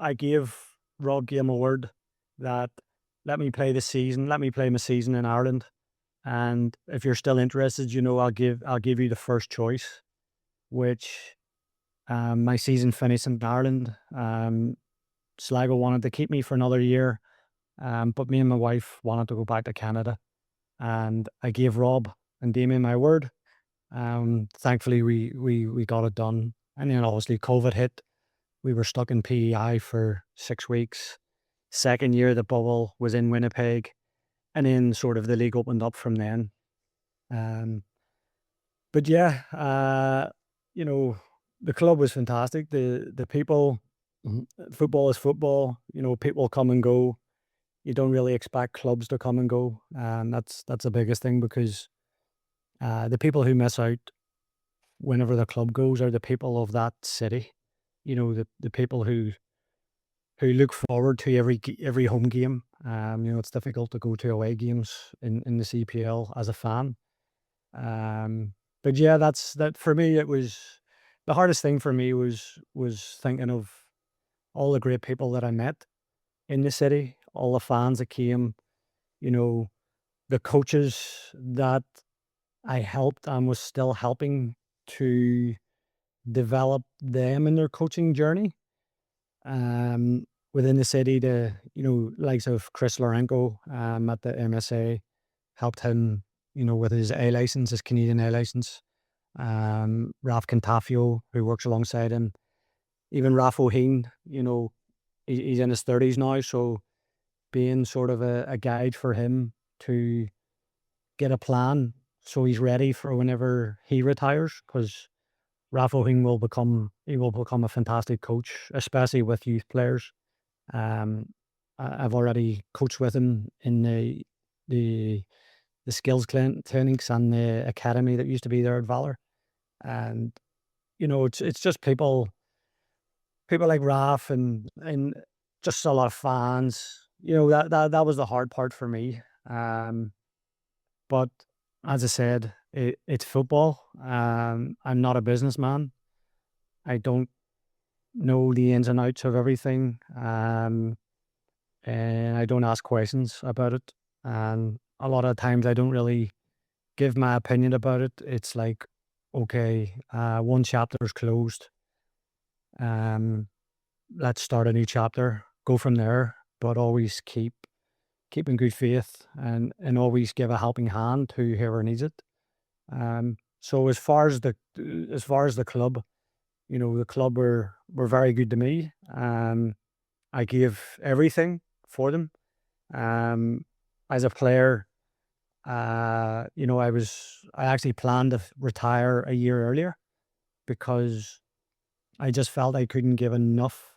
I gave Rob Gale my word that let me play this season, let me play my season in Ireland. And if you're still interested, I'll give you the first choice, which my season finished in Ireland. Sligo wanted to keep me for another year, but me and my wife wanted to go back to Canada. And I gave Rob and Damien my word. Thankfully, we got it done. And then obviously COVID hit. We were stuck in PEI for 6 weeks. Second year, the bubble was in Winnipeg, and then sort of the league opened up from then. Um, but yeah, you know, the club was fantastic. The people, football is football. People come and go. You don't really expect clubs to come and go, and that's the biggest thing because the people who miss out whenever the club goes are the people of that city. The people who look forward to every home game. It's difficult to go to away games in the CPL as a fan. But yeah, that for me. It was the hardest thing for me was thinking of all the great people that I met in the city, all the fans that came, you know, the coaches that I helped and was still helping to develop them in their coaching journey. Within the city, likes of Chris Lorenko at the MSA helped him, with his A license, his Canadian A license. Ralph Cantafio, who works alongside him, even Ralph O'Heen, he's in his 30s now, so being sort of a guide for him to get a plan so he's ready for whenever he retires, because Ralph O'Heen will become a fantastic coach, especially with youth players. I've already coached with him in the skills clinics and the academy that used to be there at Valour. And it's just people like Raf and just a lot of fans. That was the hard part for me. But as I said, it's football. I'm not a businessman. I don't know the ins and outs of everything. And I don't ask questions about it. And a lot of times I don't really give my opinion about it. It's like, okay, one chapter is closed. Let's start a new chapter, go from there, but always keep in good faith and always give a helping hand to whoever needs it. So as far as the club, the club were very good to me. I gave everything for them. As a player, I actually planned to retire a year earlier because I just felt I couldn't give enough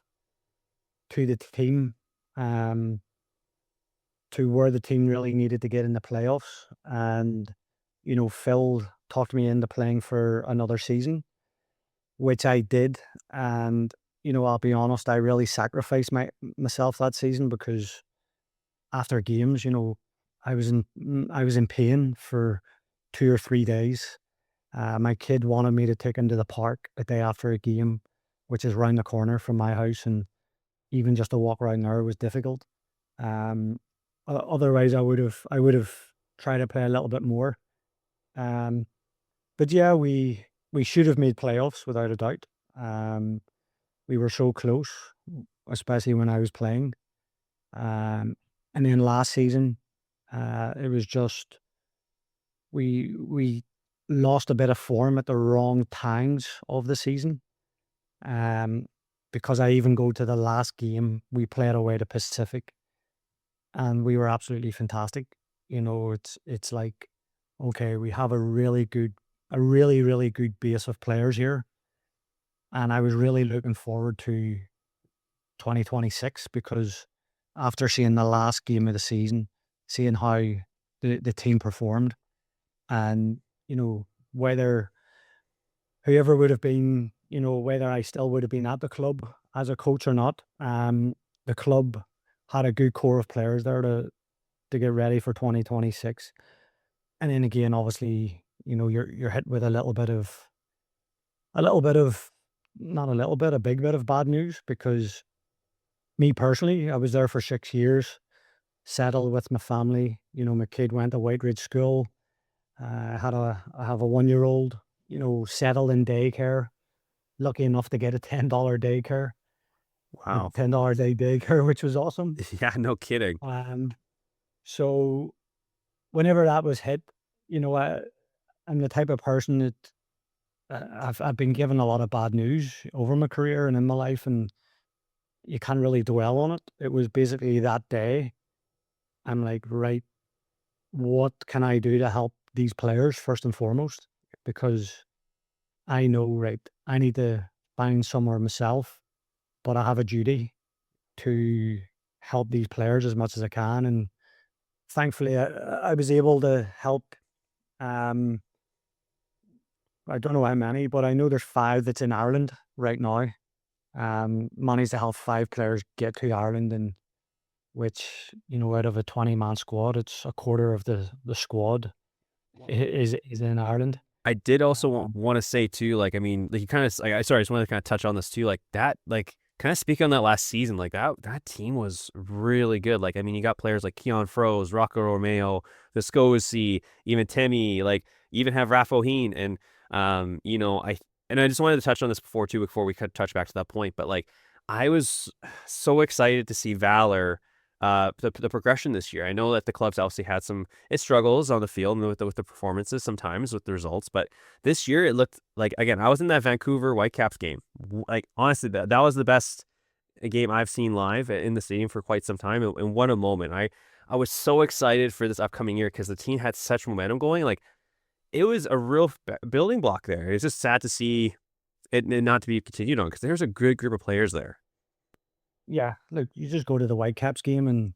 to the team, to where the team really needed to get in the playoffs. And, Phil talked me into playing for another season, which I did. And, I'll be honest, I really sacrificed myself that season because after games, I was in pain for 2 or 3 days. My kid wanted me to take him to the park a day after a game, which is round the corner from my house, and even just to walk around there was difficult. Um, Otherwise, I would have tried to play a little bit more. Um, but yeah, we should have made playoffs without a doubt. Um, we were so close, especially when I was playing. And then last season, it was just we lost a bit of form at the wrong times of the season. Um, because I even go to the last game we played away to Pacific, and we were absolutely fantastic. It's like, okay, we have a really really good base of players here, and I was really looking forward to 2026 because after seeing the last game of the season, seeing how the team performed, and whether whoever would have been, whether I still would have been at the club as a coach or not, the club had a good core of players there to get ready for 2026. And then again, obviously, you're hit with a little bit of not a little bit, a big bit of bad news because Me personally, I was there for 6 years, settled with my family. My kid went to White Ridge School. I have a 1-year-old, settled in daycare, lucky enough to get a $10 daycare, a Wow. $10 a day daycare, which was awesome. Yeah, no kidding. Um, so whenever that was hit, I'm the type of person that I've been given a lot of bad news over my career and in my life, and you can't really dwell on it. It was basically that day. I'm like, right, what can I do to help these players first and foremost? Because I know, right, I need to find somewhere myself, but I have a duty to help these players as much as I can. And thankfully, I was able to help. Um, I don't know how many, but I know there's five that's in Ireland right now. Managed to help five players get to Ireland, and which, out of a 20-man squad, it's a quarter of the squad is in Ireland. I did also Um, want to say too, like, I mean, like you kind of, like, I sorry, I just wanted to kind of touch on this too, like that, like, kind of speak on that last season, like that team was really good. Like, I mean, you got players like Keon Froze, Rocco Romeo, Viscosi, even Timmy, like, you even have Raph O'Heen, and I just wanted to touch on this before too, before we could touch back to that point, but like, I was so excited to see Valour, the progression this year. I know that the club's obviously had some it struggles on the field and with the performances sometimes with the results, but this year it looked like, again, I was in that Vancouver Whitecaps game. Like, honestly, that was the best game I've seen live in the stadium for quite some time, and what a moment! I was so excited for this upcoming year because the team had such momentum going. Like, it was a real building block there. It's just sad to see it not to be continued on because there's a good group of players there. yeah, look, you just go to the Whitecaps game and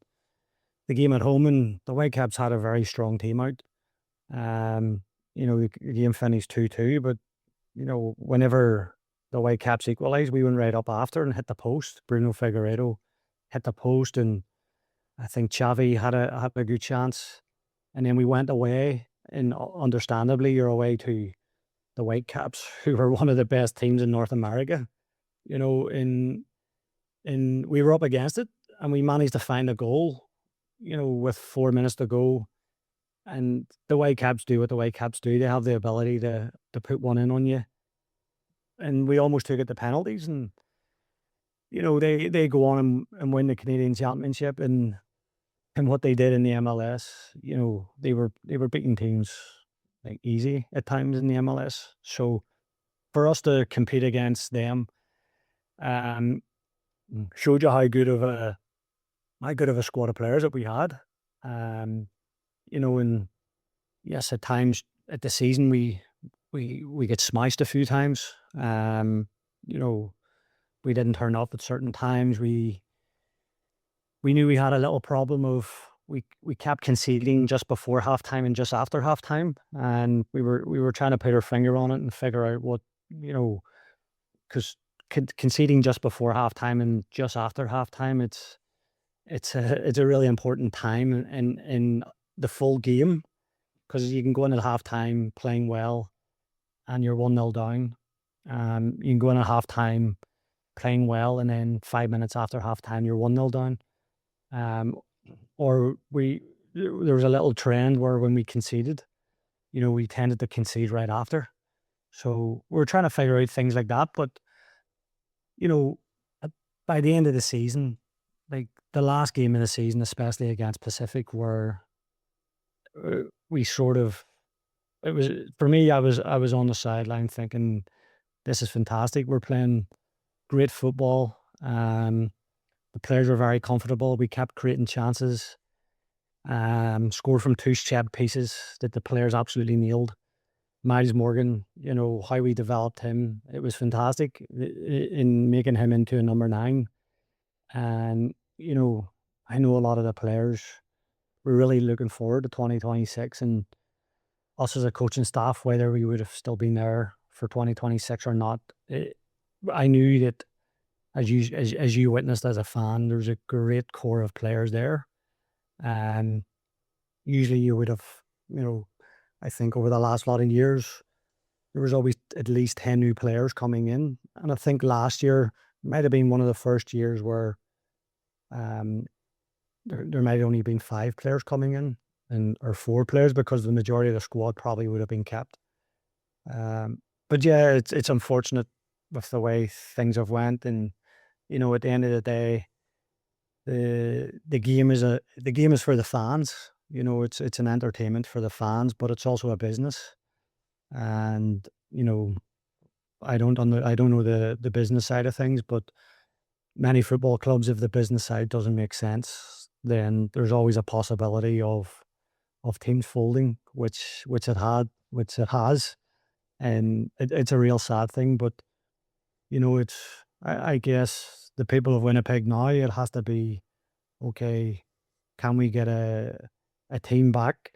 the game at home, and the Whitecaps had a very strong team out. The game finished 2-2, but whenever the Whitecaps equalised, we went right up after and hit the post. Bruno Figueiredo hit the post, and I think Xavi had a good chance. And then we went away, and understandably, you're away to the Whitecaps, who were one of the best teams in North America. And we were up against it, and we managed to find a goal. With 4 minutes to go, and the Whitecaps do what the Whitecaps do. They have the ability to put one in on you, and we almost took it to penalties. And they go on and win the Canadian Championship, and what they did in the MLS, they were beating teams like easy at times in the MLS. So for us to compete against them, um, showed you how good of a squad of players that we had. Um, and yes, at times at the season we get smashed a few times. You know, we didn't turn up at certain times. We knew we had a little problem of we kept conceding just before halftime and just after halftime, and we were trying to put our finger on it and figure out what, because conceding just before halftime and just after halftime, it's a really important time in the full game, because you can go in at halftime playing well and you're 1-0 down. You can go in at halftime playing well, and then 5 minutes after halftime you're 1-0 down. Um, or there was a little trend where when we conceded, we tended to concede right after. So we're trying to figure out things like that. But, you know, uh, by the end of the season, like the last game of the season, especially against Pacific, where we sort of, it was for me, I was on the sideline thinking, this is fantastic. We're playing great football. The players were very comfortable. We kept creating chances. Scored from two set pieces that the players absolutely nailed. Miles Morgan, how we developed him, it was fantastic in making him into a number nine. And, I know a lot of the players were really looking forward to 2026, and us as a coaching staff, whether we would have still been there for 2026 or not. I knew that as you witnessed as a fan, there's a great core of players there. And usually you would have, you know, I think over the last lot of years, there was always at least 10 new players coming in. And I think last year might have been one of the first years where Um, there might only been 5 players coming in, or 4 players, because the majority of the squad probably would have been kept. But yeah, it's unfortunate with the way things have went, and at the end of the day, the game is for the fans. It's an entertainment for the fans, but it's also a business. And I don't know the business side of things, but many football clubs, if the business side doesn't make sense, then there's always a possibility of teams folding, which it has, and it's a real sad thing. But it's I guess the people of Winnipeg now, it has to be okay. Can we get a team back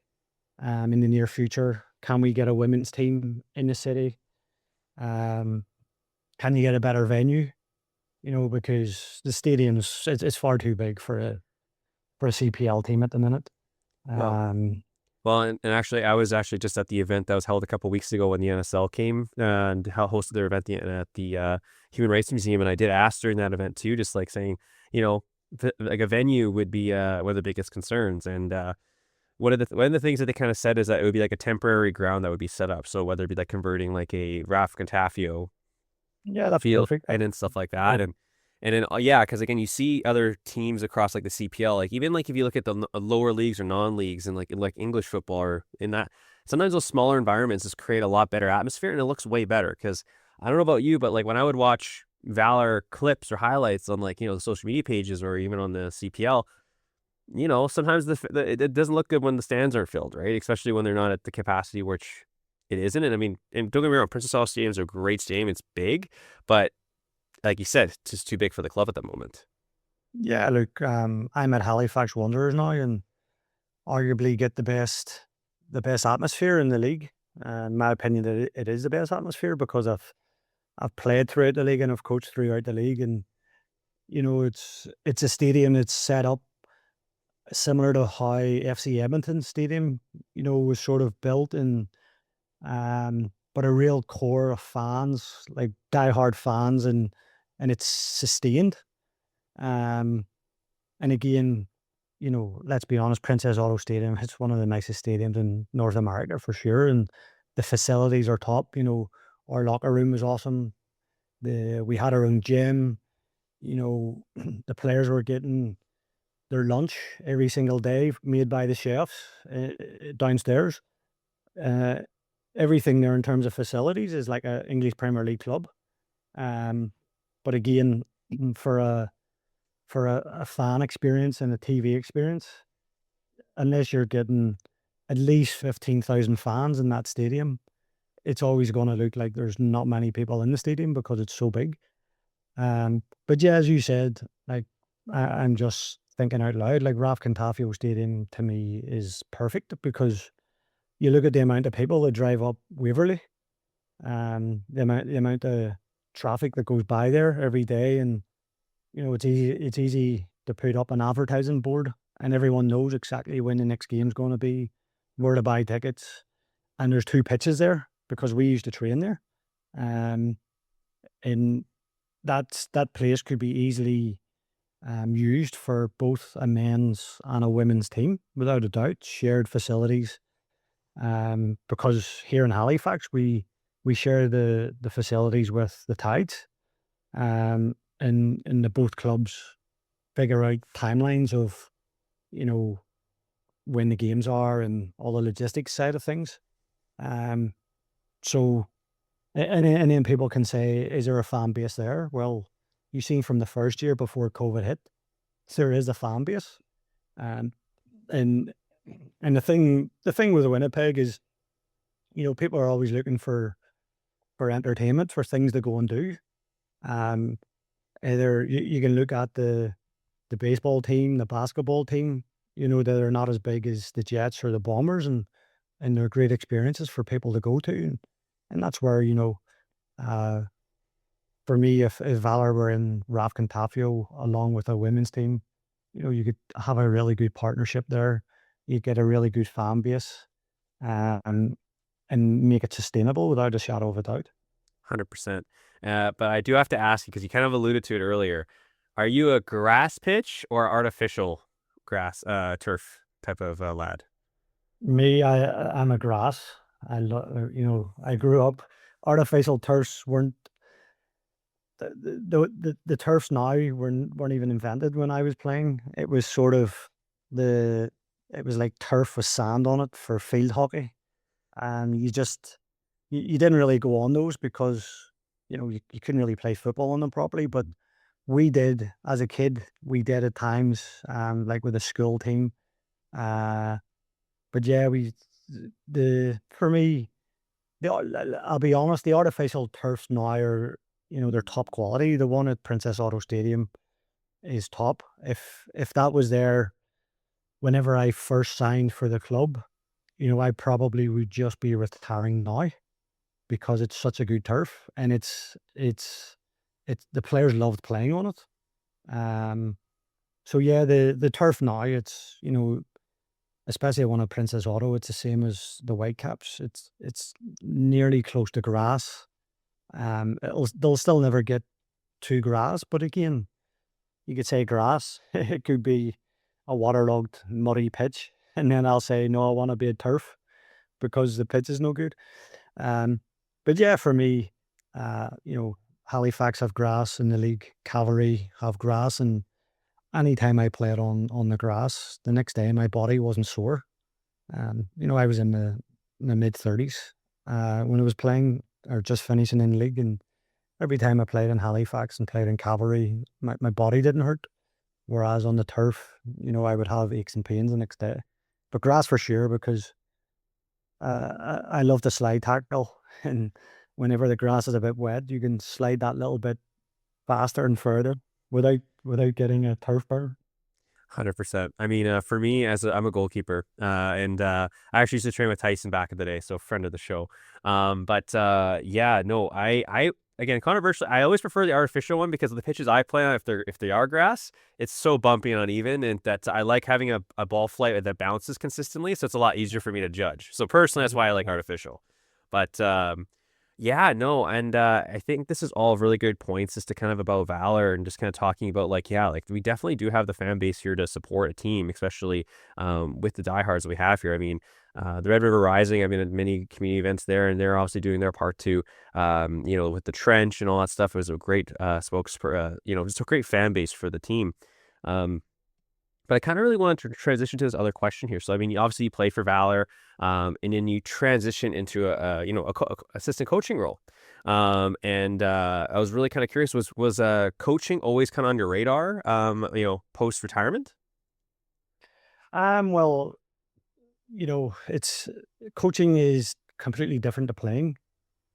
in the near future? Can we get a women's team in the city? Um, can you get a better venue? Because the stadium's it's far too big for a CPL team at the minute. Well, Um, and actually, I was actually just at the event that was held a couple weeks ago when the NSL came and hosted their event at the Human Rights Museum, and I did ask during that event too, just like saying, like a venue would be one of the biggest concerns, and one of the things that they kind of said is that it would be like a temporary ground that would be set up, so whether it be like converting like a Raf Contafio yeah, that's field perfect. and stuff like that, and then yeah, because again, you see other teams across like the CPL, like even like if you look at the lower leagues or non-leagues and like English football or in that, sometimes those smaller environments just create a lot better atmosphere and it looks way better. Because I don't know about you, but like when I would watch Valour clips or highlights on like the social media pages or even on the CPL, sometimes it doesn't look good when the stands aren't filled, right? Especially when they're not at the capacity, which it isn't. And I mean, and don't get me wrong, Princess Hall Stadium is a great stadium. It's big, but like you said, it's just too big for the club at the moment. Yeah, look, I'm at Halifax Wanderers now, and arguably get the best atmosphere in the league. In my opinion, it is the best atmosphere because I've played throughout the league and I've coached throughout the league, and it's a stadium that's set up similar to how FC Edmonton Stadium, was sort of built, and but a real core of fans, like diehard fans, and it's sustained. Um, and again, let's be honest, Princess Auto Stadium, it's one of the nicest stadiums in North America for sure, and the facilities are top. Our locker room was awesome. We had our own gym. The players were getting their lunch every single day made by the chefs downstairs. Uh, Everything there in terms of facilities is like a English Premier League club. Um, but again, for a fan experience and a TV experience, unless you're getting at least 15,000 fans in that stadium, it's always going to look like there's not many people in the stadium because it's so big. But yeah, as you said, like I'm just thinking out loud, like Raf Contafio Stadium to me is perfect because you look at the amount of people that drive up Waverley, the amount of traffic that goes by there every day, and it's easy to put up an advertising board, and everyone knows exactly when the next game's going to be, where to buy tickets, and there's 2 pitches there because we used to train there, um, and that place could be easily used for both a men's and a women's team without a doubt. Shared facilities, because here in Halifax we share the facilities with the Tides, and the both clubs figure out timelines of you know when the games are and all the logistics side of things. Um, so and then people can say, is there a fan base there? Well, you seen from the first year before COVID hit, there is a fan base. Um, and the thing with Winnipeg is, people are always looking for entertainment, for things to go and do. Um, Either you can look at the baseball team, the basketball team, that are not as big as the Jets or the Bombers, and they're great experiences for people to go to, and that's where uh, for me, if Valor were in Raf Contafio along with a women's team, you could have a really good partnership there. You get a really good fan base, and make it sustainable without a shadow of a doubt. 100%. But I do have to ask you because you kind of alluded to it earlier. Are you a grass pitch or artificial turf type of lad? Me, I'm a grass. I grew up. Artificial turfs weren't the turfs now weren't even invented when I was playing. It was sort of the it was like turf with sand on it for field hockey, and you didn't really go on those because you couldn't really play football on them properly. But we did as a kid. We did at times, like with a school team. Uh, but yeah, we the for me I'll be honest, the artificial turfs now are, they're top quality. The one at Princess Auto Stadium is top. If that was there whenever I first signed for the club, I probably would just be retiring now because it's such a good turf and it's the players loved playing on it. Um, so yeah, the turf now, it's, especially one at Princess Auto, it's the same as the Whitecaps. It's nearly close to grass. They'll still never get to grass, but again, you could say grass. It could be a waterlogged, muddy pitch, and then I'll say no, I want to be a turf because the pitch is no good. Um, but yeah, for me, Halifax have grass in the league, Cavalry have grass, and anytime I played on the grass, the next day my body wasn't sore. I was in the mid 30s when I was playing or just finishing in league, and every time I played in Halifax and played in Cavalry, my body didn't hurt. Whereas on the turf, I would have aches and pains the next day. But grass for sure, because I love the slide tackle, and whenever the grass is a bit wet, you can slide that little bit faster and further without getting a turf burn. 100%. I mean, for me, I'm a goalkeeper, and I actually used to train with Tyson back in the day, so friend of the show. But yeah, no, I again, controversially, I always prefer the artificial one because of the pitches I play on. If they are grass, it's so bumpy and uneven, and that I like having a ball flight that bounces consistently, so it's a lot easier for me to judge. So personally, that's why I like artificial. But yeah, no, and I think this is all really good points just to kind of about Valor and just kind of talking about like, yeah, like we definitely do have the fan base here to support a team, especially with the diehards that we have here. I mean, the Red River Rising, I've been at many community events there, and they're obviously doing their part too. With the trench and all that stuff, it was a great just a great fan base for the team. Um, but I kind of really wanted to transition to this other question here. So, I mean, obviously you play for Valor, and then you transition into a assistant coaching role. And I was really kind of curious, was coaching always kind of on your radar, post retirement? Well, it's coaching is completely different to playing.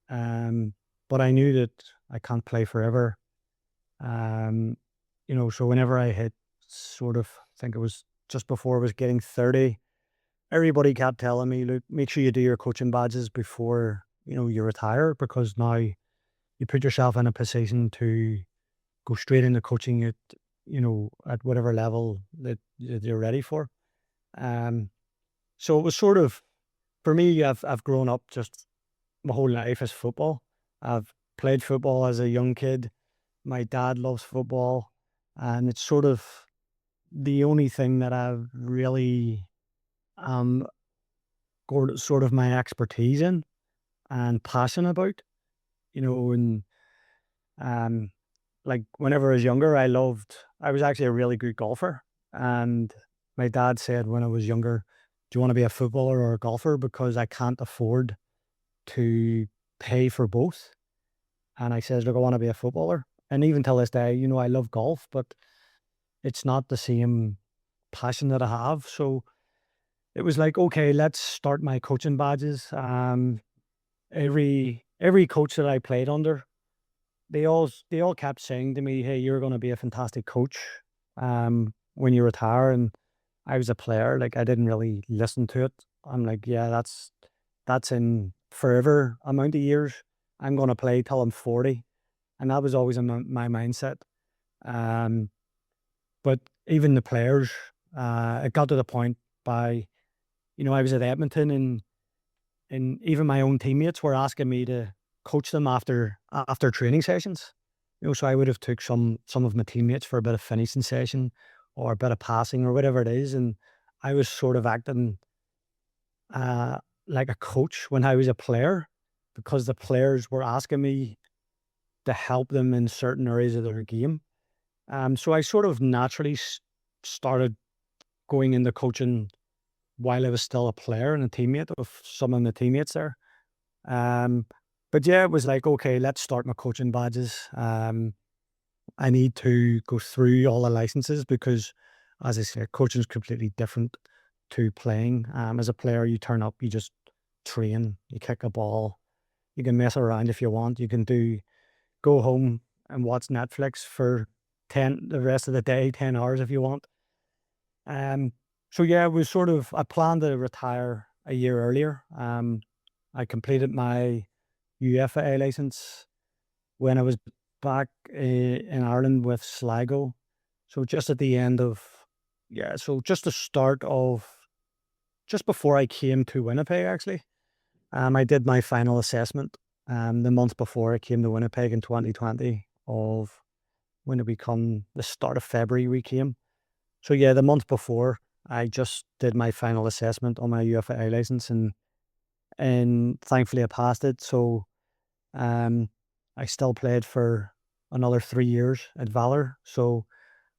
But I knew that I can't play forever. Um, so whenever I hit sort of, I think it was just before I was getting 30, everybody kept telling me, look, make sure you do your coaching badges before, you retire, because now you put yourself in a position to go straight into coaching at whatever level that you're ready for. Um, so it was sort of, for me, I've grown up just my whole life as football. I've played football as a young kid. My dad loves football, and it's sort of the only thing that I've really um got sort of my expertise in and passion about. And um like whenever I was younger, I was actually a really good golfer, and my dad said when I was younger, "Do you want to be a footballer or a golfer?" Because I can't afford to pay for both. And I says, "Look, I want to be a footballer." And even till this day, I love golf, but it's not the same passion that I have. So it was like, okay, let's start my coaching badges. Every coach that I played under, they all kept saying to me, "Hey, you're going to be a fantastic coach when you retire." And I was a player, like I didn't really listen to it. I'm like, yeah, that's in forever amount of years. I'm going to play till I'm 40, and that was always in my mindset. Um, but even the players, it got to the point by, I was at Edmonton, and even my own teammates were asking me to coach them after training sessions. So I would have took some of my teammates for a bit of finishing session or a bit of passing or whatever it is, and I was sort of acting uh, like a coach when I was a player because the players were asking me to help them in certain areas of their game. So I sort of naturally started going into coaching while I was still a player and a teammate of some of my teammates there. Um, but yeah, it was like, okay, let's start my coaching badges. I need to go through all the licenses because, as I said, coaching is completely different to playing. As a player, you turn up, you just train, you kick a ball, you can mess around if you want, you can go home and watch Netflix for the rest of the day, 10 hours if you want. Um, so yeah, it was sort of I planned to retire a year earlier. I completed my UEFA A license when I was back in Ireland with Sligo. So just at the end of so just the start of just before I came to Winnipeg actually. I did my final assessment the month before I came to Winnipeg in 2020 of when it become the start of February we came. So yeah, the month before I just did my final assessment on my UFA license and thankfully I passed it. So um I still played for another 3 years at Valour. So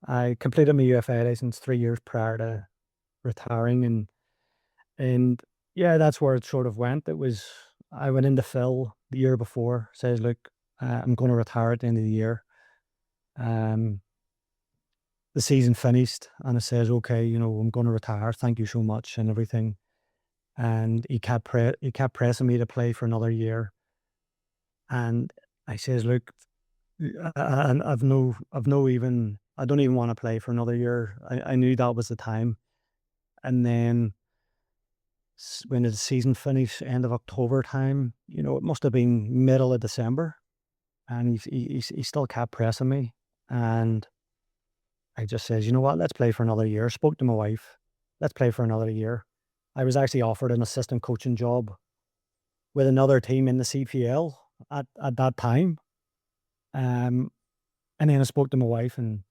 I completed my UFA license 3 years prior to retiring and yeah, that's where it sort of went. It was I went into Phil the year before, says, look, I'm going to retire at the end of the year. Um, the season finished, and it says, okay, I'm going to retire. Thank you so much, and everything. And he kept pressing me to play for another year. And I says, look, and I don't even want to play for another year. I knew that was the time. And then when the season finished, end of October time, it must have been middle of December, and he still kept pressing me, and I just says, you know what, let's play for another year. Spoke to my wife, let's play for another year. I was actually offered an assistant coaching job with another team in the CPL at that time, um, and then I spoke to my wife, and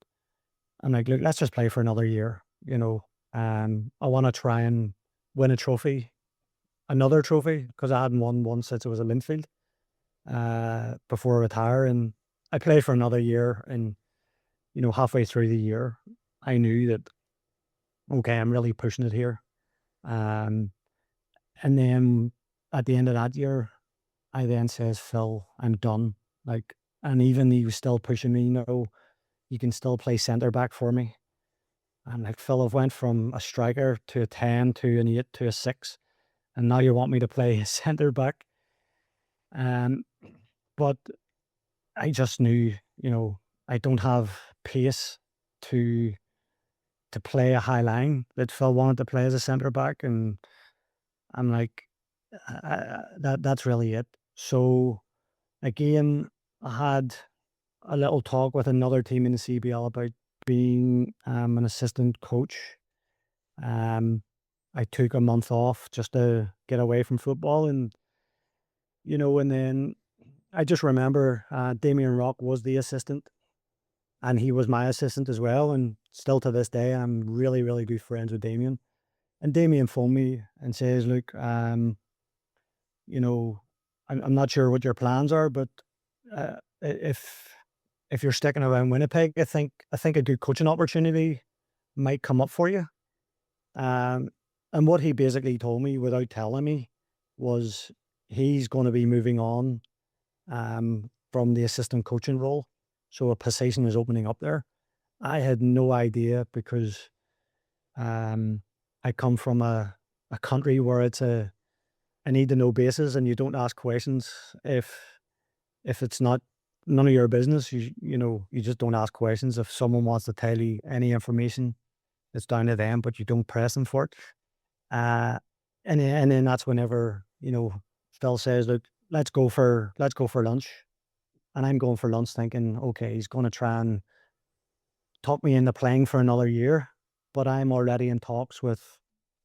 I'm like, look, let's just play for another year. I want to try and win a trophy, another trophy, because I hadn't won one since it was a Linfield. Before I retire. And I played for another year. And, halfway through the year, I knew that, okay, I'm really pushing it here. Um, and then at the end of that year, I then says, Phil, I'm done. Like, and even he was still pushing me, you can still play centre back for me. I'm like, Phil, I've went from a striker to a 10 to an 8 to a 6. And now you want me to play centre back. Um, but I just knew, I don't have pace to play a high line that Phil wanted to play as a centre back, and I'm like, that's really it. So again, I had a little talk with another team in the CBL about being an assistant coach. I took a month off just to get away from football, and then I just remember Damien Rock was the assistant and he was my assistant as well. And still to this day, I'm really, really good friends with Damien. And Damien phoned me and says, "Look, you know, I'm not sure what your plans are, but if you're sticking around Winnipeg, I think a good coaching opportunity might come up for you." Um, and what he basically told me without telling me was he's going to be moving on from the assistant coaching role, so a position is opening up there. I had no idea because um, I come from a country where it's a need to know basis, and you don't ask questions if it's not none of your business. You just don't ask questions. If someone wants to tell you any information, it's down to them, but you don't press them for it. Uh, and then that's whenever Phil says, "Look, let's go for lunch," and I'm going for lunch thinking, okay, he's going to try and talk me into playing for another year, but I'm already in talks with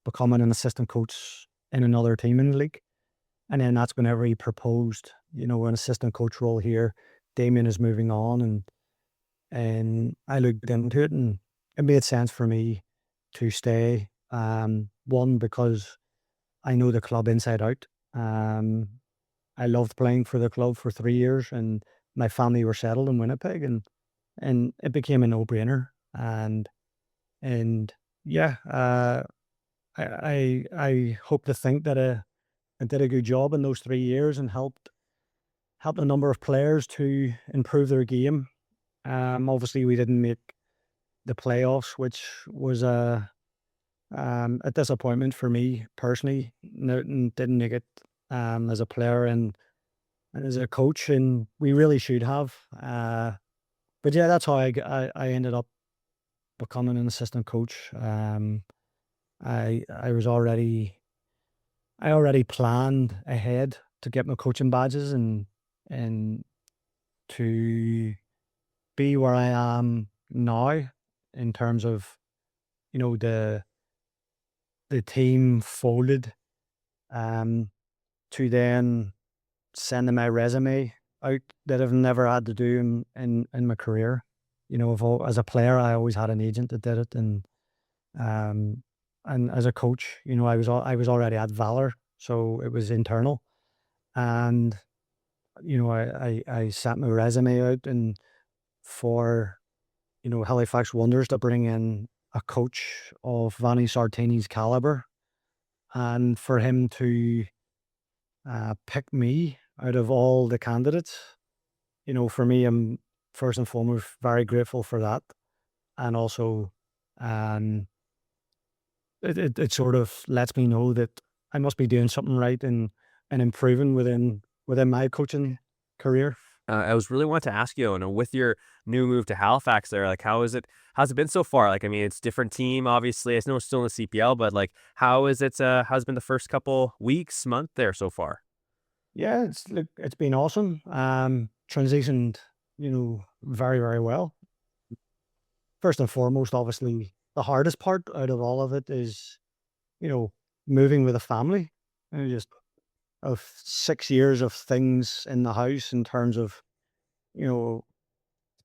becoming an assistant coach in another team in the league. And then that's whenever he proposed, an assistant coach role here. Damien is moving on, and I looked into it, and it made sense for me to stay. One, because I know the club inside out. Um, I loved playing for the club for 3 years, and my family were settled in Winnipeg, and it became a no brainer. And yeah, I hope to think that I did a good job in those 3 years and helped a number of players to improve their game. Obviously, we didn't make the playoffs, which was a disappointment for me personally. Didn't make it as a player and as a coach, and we really should have. But yeah, that's how I ended up becoming an assistant coach. I was already I already planned ahead to get my coaching badges and to be where I am now in terms of, the team folded, um, to then sending my resume out that I've never had to do in my career. As a player, I always had an agent that did it, um, and as a coach, I was already at Valour, so it was internal, and I sent my resume out and for Halifax Wonders to bring in a coach of Vanni Sartini's caliber, and for him to pick me out of all the candidates. For me, I'm first and foremost very grateful for that, and also, um, it sort of lets me know that I must be doing something right and improving within my coaching career. I was really wanting to ask you, with your new move to Halifax there, like, how's it been so far? Like, I mean, it's different team, obviously. I know it's still in the CPL, but like, how's been the first couple weeks, month there so far? Yeah, it's been awesome. Transitioned, very, very well. First and foremost, obviously, the hardest part out of all of it is, you know, moving with a family. And just of 6 years of things in the house in terms of, you know,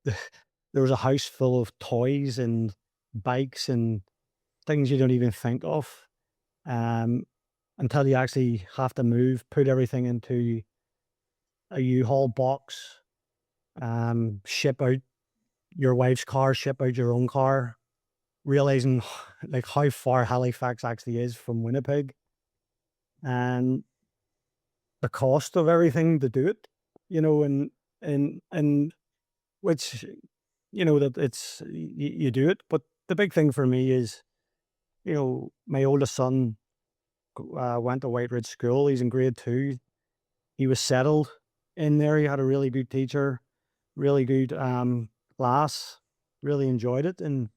there was a house full of toys and bikes and things you don't even think of. Um, until you actually have to move, put everything into a U-Haul box, ship out your wife's car, ship out your own car, realizing like how far Halifax actually is from Winnipeg and the cost of everything to do it, and which, that you do it. But the big thing for me is, my oldest son went to White Ridge School. He's in grade 2. He was settled in there. He had a really good teacher, really good class, really enjoyed it. And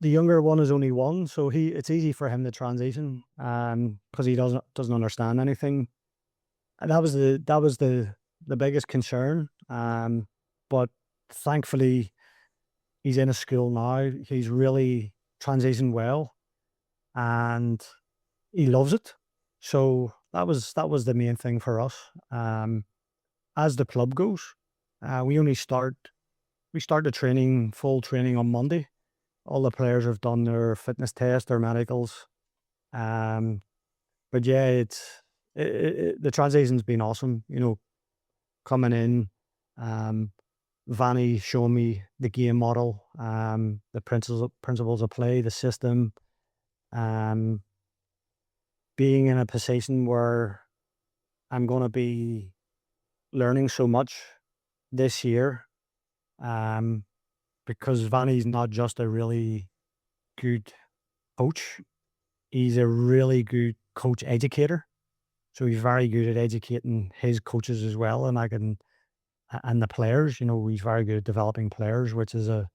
the younger one is only 1, so it's easy for him to transition, because he doesn't understand anything. And that was the biggest concern. But thankfully he's in a school now. He's really transitioned well, and he loves it. So that was the main thing for us. As the club goes, we start the training, full training on Monday. All the players have done their fitness test, their medicals. Um, but yeah, the transition's been awesome. Coming in, um, Vanny showing me the game model, the principles of play, the system, um, being in a position where I'm going to be learning so much this year, um, because Vanny's not just a really good coach, he's a really good coach educator. So he's very good at educating his coaches as well, and the players. He's very good at developing players, which is a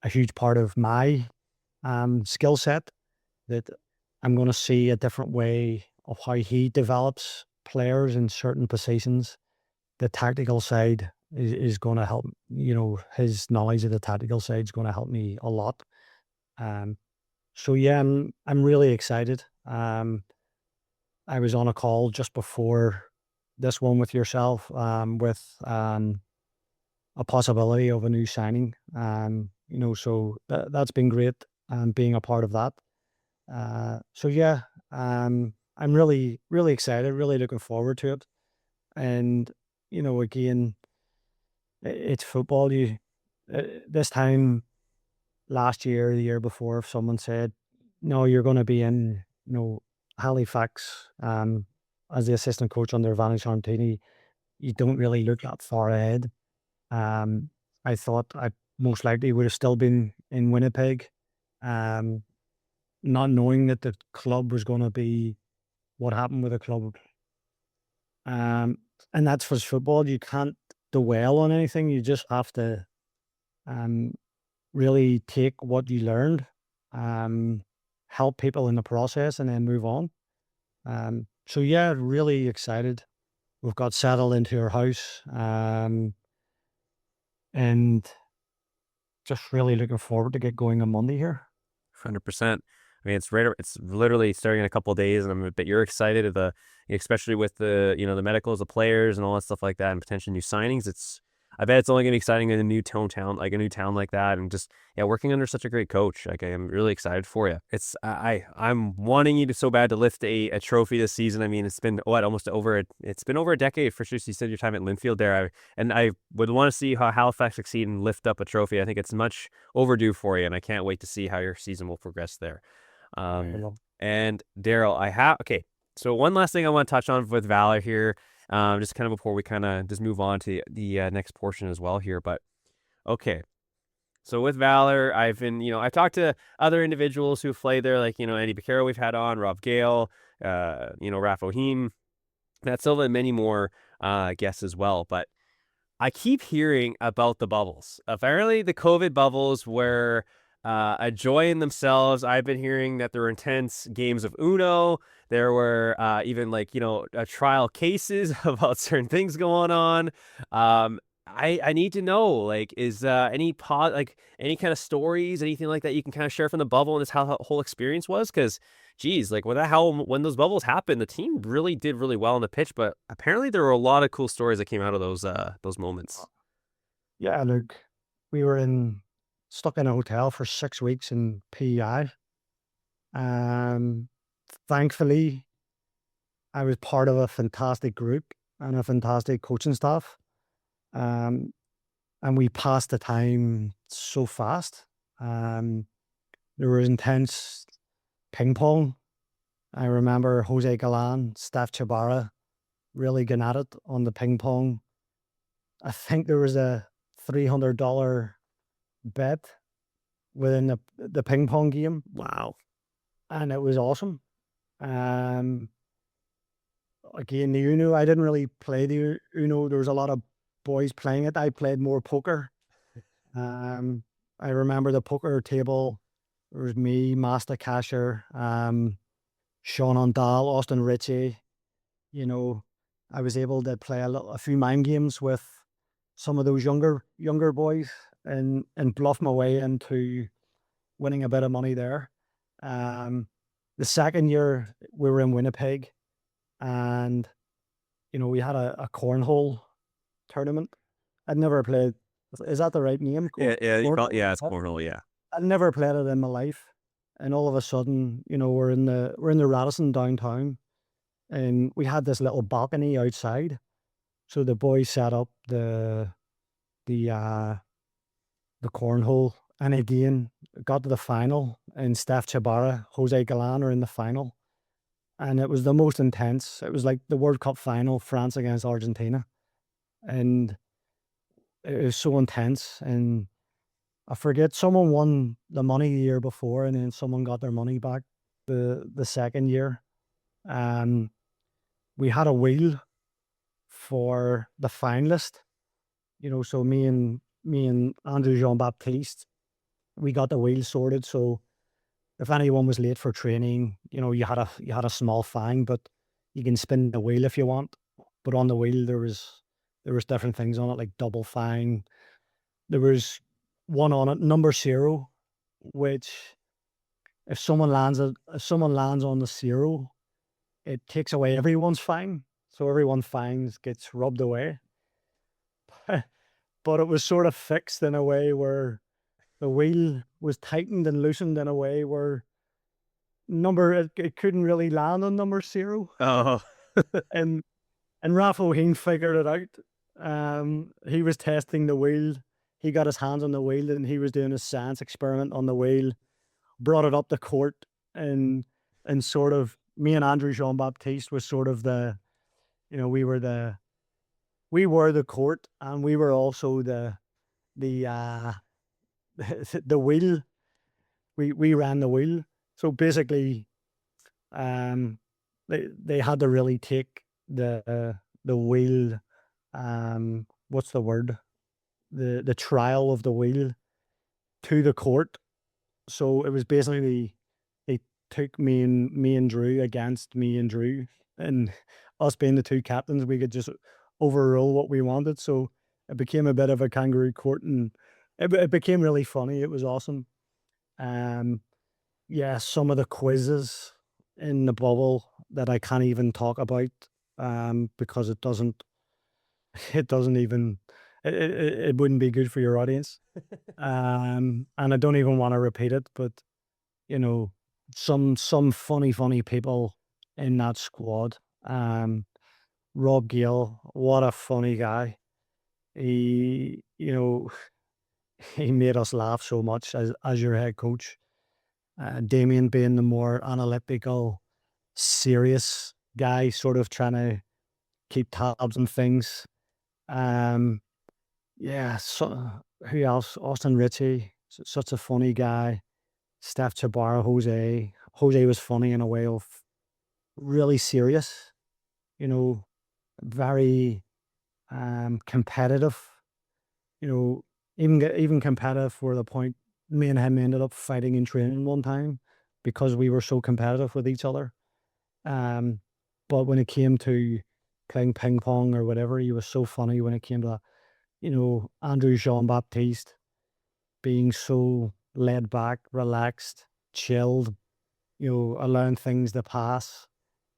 huge part of my skill set. That I'm going to see a different way of how he develops players in certain positions. The tactical side is going to help. His knowledge of the tactical side is going to help me a lot. Um, so yeah, I'm really excited. I was on a call just before this one with yourself, with a possibility of a new signing. So that's been great, being a part of that. So yeah, I'm really, really excited, really looking forward to it. And, again, it's football. This time last year, the year before, if someone said, no, you're going to be in, Halifax, as the assistant coach under Vanish Arntini, you don't really look that far ahead. I thought I most likely would have still been in Winnipeg, um, not knowing that the club was going to be what happened with the club. Um, and that's for football. You can't dwell on anything. You just have to um, really take what you learned, um, help people in the process, and then move on. So yeah, really excited. We've got settled into our house, and just really looking forward to get going on Monday here. 100%. I mean, it's literally starting in a couple of days, and I'm a bit. You're excited of especially with the medicals, the players, and all that stuff like that, and potential new signings. I bet it's only gonna be exciting in a new town like that, and just working under such a great coach. Like, I am really excited for you. I'm wanting you to so bad to lift a trophy this season. I mean, it's been it's been over a decade for sure. You said your time at Linfield there, and I would want to see how Halifax succeed and lift up a trophy. I think it's much overdue for you, and I can't wait to see how your season will progress there. And Daryl, okay. So one last thing I want to touch on with Valour here, just kind of before we kind of just move on to the next portion as well here. But okay, so with Valour, I've talked to other individuals who've played there, like Andy Beccaro we've had on, Rob Gale, Raf Ohim, Matt Silva, and many more guests as well. But I keep hearing about the bubbles. Apparently, the COVID bubbles were a joy in themselves. I've been hearing that there were intense games of Uno. There were even trial cases about certain things going on. I need to know, like, is any any kind of stories, anything like that you can kind of share from the bubble and just how the whole experience was? Because, geez, like when those bubbles happened, the team really did really well on the pitch, but apparently there were a lot of cool stories that came out of those moments. Yeah, look, we were stuck in a hotel for 6 weeks in PEI. Thankfully, I was part of a fantastic group and a fantastic coaching staff. And we passed the time so fast. There was intense ping pong. I remember Jose Galan, Steph Chabara really getting at it on the ping pong. I think there was a $300 bet within the ping pong game. Wow. And it was awesome. Again, the Uno, I didn't really play the Uno. There was a lot of boys playing it. I played more poker. I remember the poker table. There was me, Master Casher, Sean Ondal, Austin Ritchie. I was able to play a few mind games with some of those younger boys and bluff my way into winning a bit of money there. The second year we were in Winnipeg, and we had a cornhole tournament. I'd never played. Is that the right name? Yeah, Cornhole? it's cornhole. Yeah. I'd never played it in my life, and all of a sudden, we're in the Radisson downtown, and we had this little balcony outside. So the boys set up the cornhole, and again got to the final, and Steph Chabara, Jose Galan are in the final, and it was the most intense. It was like the World Cup final, France against Argentina, and it was so intense. And I forget, someone won the money the year before, and then someone got their money back the second year. We had a wheel for the finalist, so me and Andrew Jean Baptiste, we got the wheel sorted. So if anyone was late for training, you had a small fine, but you can spin the wheel if you want. But on the wheel there was different things on it, like double fine. There was one on it, number 0, which if someone lands on the 0, it takes away everyone's fine. so everyone finds gets rubbed away. But it was sort of fixed in a way where the wheel was tightened and loosened in a way where it couldn't really land on number 0. Oh, And Ralph O'Heen figured it out. He was testing the wheel. He got his hands on the wheel and he was doing a science experiment on the wheel, brought it up the court, and sort of me and Andrew Jean Baptiste was sort of we were the court, and we were also the the wheel. We ran the wheel. So basically, they had to really take the wheel. What's the word? The trial of the wheel to the court. So it was basically they took me and Drew against me and Drew, and us being the two captains, we could just overrule what we wanted. So it became a bit of a kangaroo court, and it became really funny. It was awesome. Yeah, some of the quizzes in the bubble that I can't even talk about, because it doesn't even it wouldn't be good for your audience. And I don't even want to repeat it, but you know, some funny people in that squad. Rob Gale, what a funny guy. He, he made us laugh so much as your head coach. Damien being the more analytical, serious guy, sort of trying to keep tabs on things. Yeah, so who else? Austin Ritchie, such a funny guy. Steph Chabara, Jose. Jose was funny in a way of really serious, you know, very competitive, even competitive for the point me and him ended up fighting in training one time because we were so competitive with each other. But when it came to playing ping pong or whatever, he was so funny when it came to that. Andrew Jean Baptiste being so laid back, relaxed, chilled, allowing things to pass.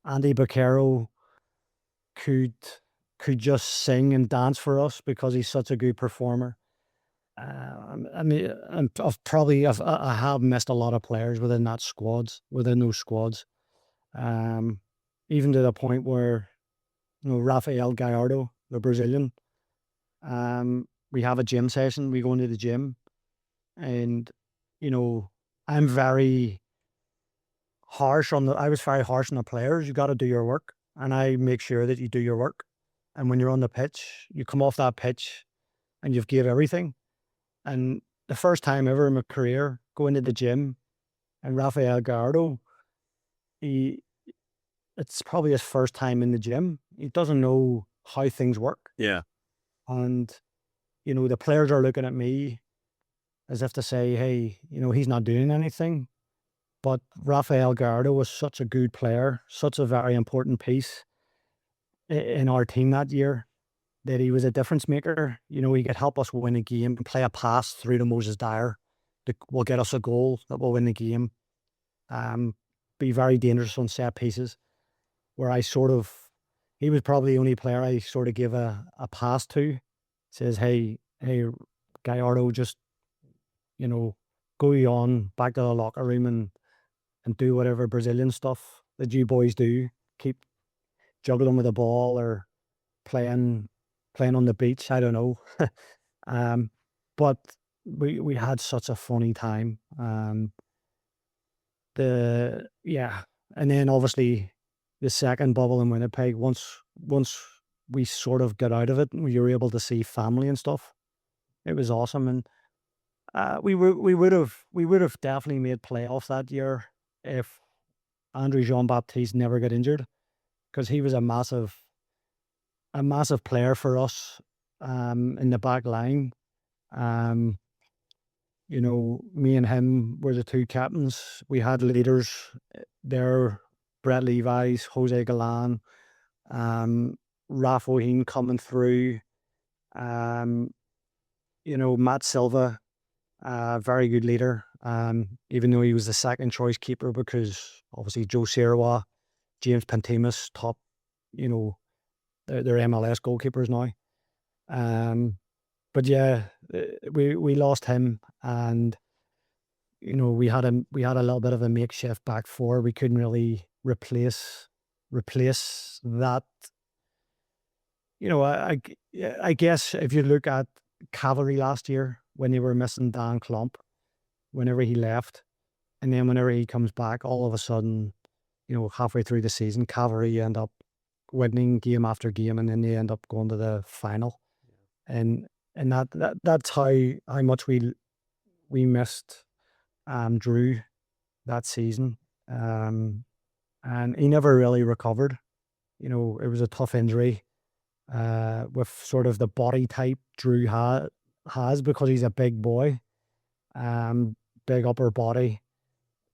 Andy Baccaro could just sing and dance for us because he's such a good performer. I mean, I have missed a lot of players within those squads. Even to the point where, Rafael Gallardo, the Brazilian, we have a gym session. We go into the gym, and I'm very harsh I was very harsh on the players. You got to do your work, and I make sure that you do your work. And when you're on the pitch, you come off that pitch, and you've gave everything. And the first time ever in my career going to the gym, and Rafael Gallardo, it's probably his first time in the gym. He doesn't know how things work. Yeah. And, the players are looking at me as if to say, hey, he's not doing anything. But Rafael Gallardo was such a good player, such a very important piece in our team that year, that he was a difference maker. He could help us win a game and play a pass through to Moses Dyer that will get us a goal that will win the game. Be very dangerous on set pieces, where he was probably the only player I sort of give a pass to. Says, hey, Gallardo, just, go on back to the locker room and do whatever Brazilian stuff that you boys do. Keep juggling with the ball or playing on the beach. I don't know. But we had such a funny time. And then obviously the second bubble in Winnipeg, once we sort of got out of it, we were able to see family and stuff. It was awesome, and we would have definitely made playoffs that year if Andrew Jean Baptiste never got injured, because he was a massive player for us in the back line. Me and him were the two captains. We had leaders there, Brett Levi's, Jose Galan, Ralph O'Heen coming through, Matt Silva, very good leader, even though he was the second choice keeper because obviously Joe Sirawa, James Pantimus, top, they're MLS goalkeepers now. But yeah, we lost him, and we had a little bit of a makeshift back four. We couldn't really replace that. I guess if you look at Cavalry last year when they were missing Dan Klump, whenever he left, and then whenever he comes back, all of a sudden, halfway through the season, Cavalry end up winning game after game, and then they end up going to the final. And that's how much we missed Drew that season. And he never really recovered. It was a tough injury. With sort of the body type Drew has, because he's a big boy, big upper body,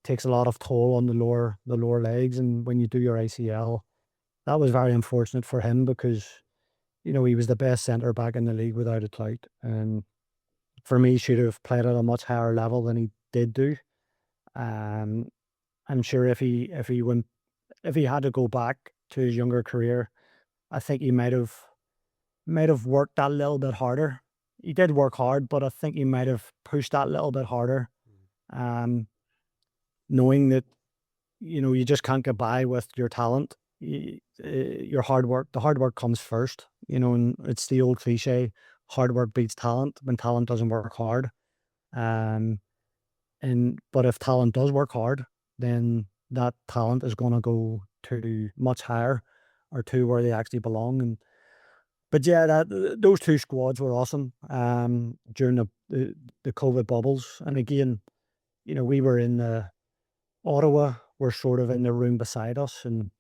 takes a lot of toll on the lower legs, and when you do your ACL, that was very unfortunate for him, because he was the best centre back in the league without a doubt, and for me, should have played at a much higher level than he did do. I'm sure if he had to go back to his younger career, I think he might have worked that little bit harder. He did work hard, but I think he might have pushed that little bit harder. Knowing that, you just can't get by with your talent. Your hard work, the hard work comes first, and it's the old cliche, hard work beats talent when talent doesn't work hard. But if talent does work hard, then that talent is going to go to much higher, or to where they actually belong. But yeah, those two squads were awesome during the COVID bubbles. And again, we were in Ottawa. We're sort of in the room beside us, and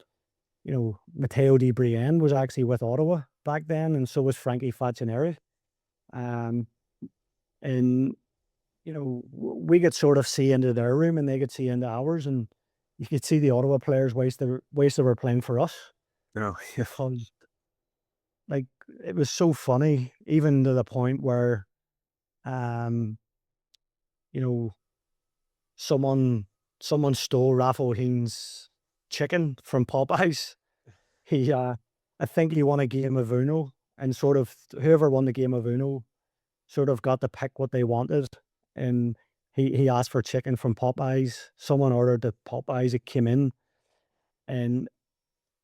Matteo Di Brienne was actually with Ottawa back then, and so was Frankie Facineri. And we could sort of see into their room, and they could see into ours, and you could see the Ottawa players wish they were playing for us. Oh, yeah. Because, like, it was so funny, even to the point where, someone stole Raph O'Heen's chicken from Popeyes. I think he won a game of Uno, and sort of whoever won the game of Uno sort of got to pick what they wanted, and he asked for chicken from Popeyes. Someone ordered the Popeyes, it came in, and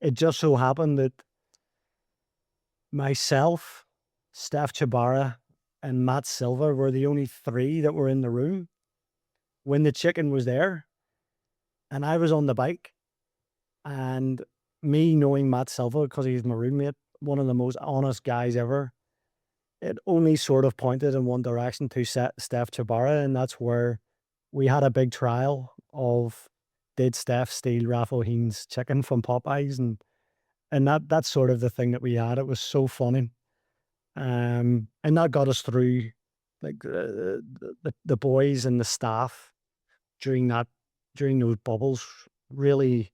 it just so happened that myself, Steph Chabara, and Matt Silva were the only three that were in the room when the chicken was there, and I was on the bike, and me knowing Matt Silva, because he's my roommate, one of the most honest guys ever, it only sort of pointed in one direction, to Steph Chabara, and that's where we had a big trial of, did Steph steal Raph O'Heen's chicken from Popeyes, and that's sort of the thing that we had. It was so funny, and that got us through, like, the boys and the staff during those bubbles. Really,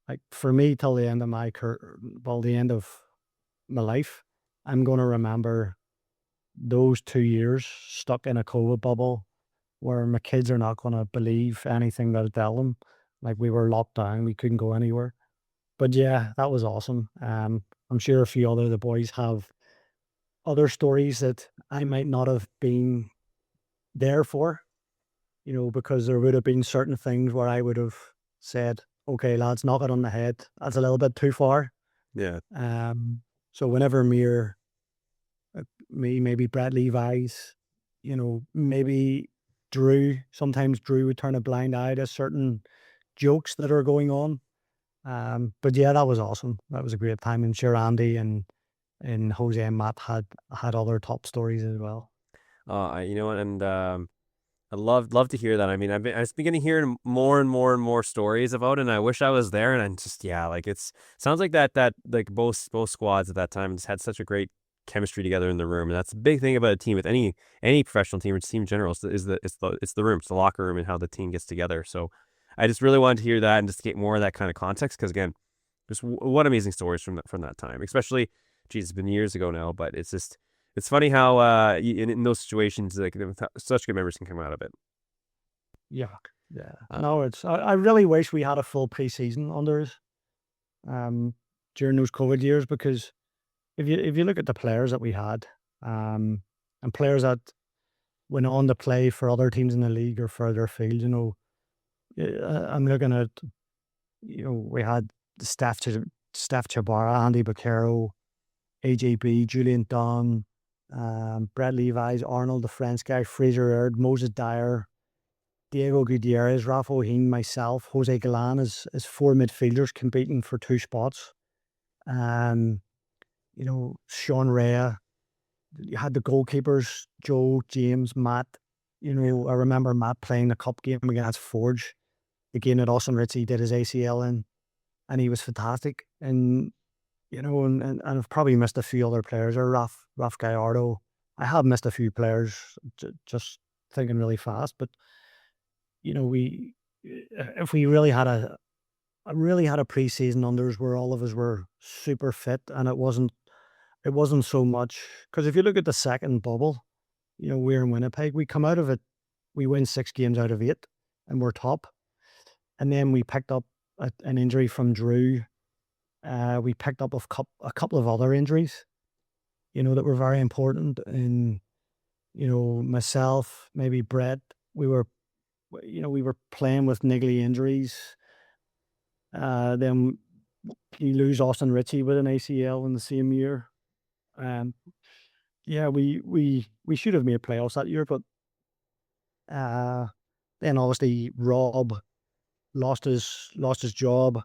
like, for me, till the end of my the end of my life, I'm going to remember those 2 years stuck in a COVID bubble, where my kids are not going to believe anything that I tell them. Like, we were locked down, we couldn't go anywhere. But yeah, that was awesome. I'm sure a few the boys have other stories that I might not have been there for, because there would have been certain things where I would have said, okay, lads, knock it on the head. That's a little bit too far. Yeah. So whenever maybe Brett Levi's, maybe sometimes Drew would turn a blind eye to certain jokes that are going on. But yeah, that was awesome. That was a great time. And sure, Andy and Jose and Matt had other top stories as well. You know what? And I love to hear that. I mean, I've been getting hearing more and more and more stories about it, and I wish I was there. And I'm just, yeah, like, sounds like that like both squads at that time just had such a great chemistry together in the room. And that's the big thing about a team, with any professional team or team in general, is the room, it's the locker room, and how the team gets together. So I just really wanted to hear that and just get more of that kind of context, because again, just what amazing stories from that time, especially, geez, it's been years ago now, but it's just, it's funny how in those situations, like, such good memories can come out of it. Yeah. No, I really wish we had a full preseason under us during those COVID years, because if you look at the players that we had, and players that went on to play for other teams in the league or further afield, I'm looking at, we had Steph Chabara, Andy Baccaro, AJB, Julian Dunn, Brett Levis, Arnold, the French guy, Fraser Aird, Moses Dyer, Diego Gutierrez, Rafa O'Heen, myself, Jose Galan as four midfielders competing for two spots. Um, Sean Rea. You had the goalkeepers, Joe, James, Matt. I remember Matt playing the cup game against Forge, the game that Austin Ritchie did his ACL in, and he was fantastic. And and I've probably missed a few other players. Or Raf Gallardo. I have missed a few players, just thinking really fast. But we if we really had a pre-season unders where all of us were super fit, and it wasn't so much because if you look at the second bubble, we're in Winnipeg. We come out of it, we win 6 games out of 8, and we're top. And then we picked up an injury from Drew. We picked up a couple of other injuries, that were very important. And myself, maybe Brett, we were playing with niggly injuries. Then you lose Austin Ritchie with an ACL in the same year. Yeah, we should have made playoffs that year, but then obviously Rob lost his job.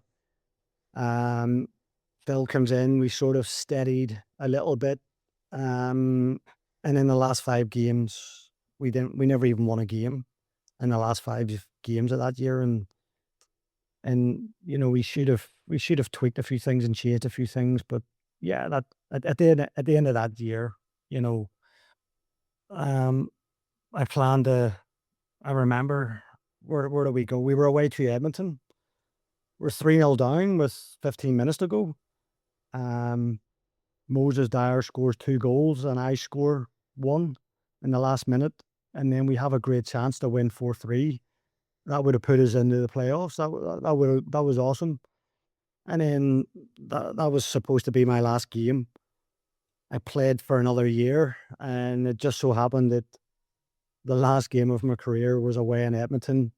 Phil comes in, we sort of steadied a little bit. And in the last 5 games, we never even won a game in the last 5 games of that year. And we should have tweaked a few things and changed a few things. But yeah, that at the end of that year, I planned to. I remember where did we go? We were away to Edmonton. We're 3-0 down with 15 minutes to go. Moses Dyer scores 2 goals and I score 1 in the last minute, and then we have a great chance to win 4-3. That would have put us into the playoffs. That was awesome. And then that was supposed to be my last game. I played for another year, and it just so happened that the last game of my career was away in Edmonton,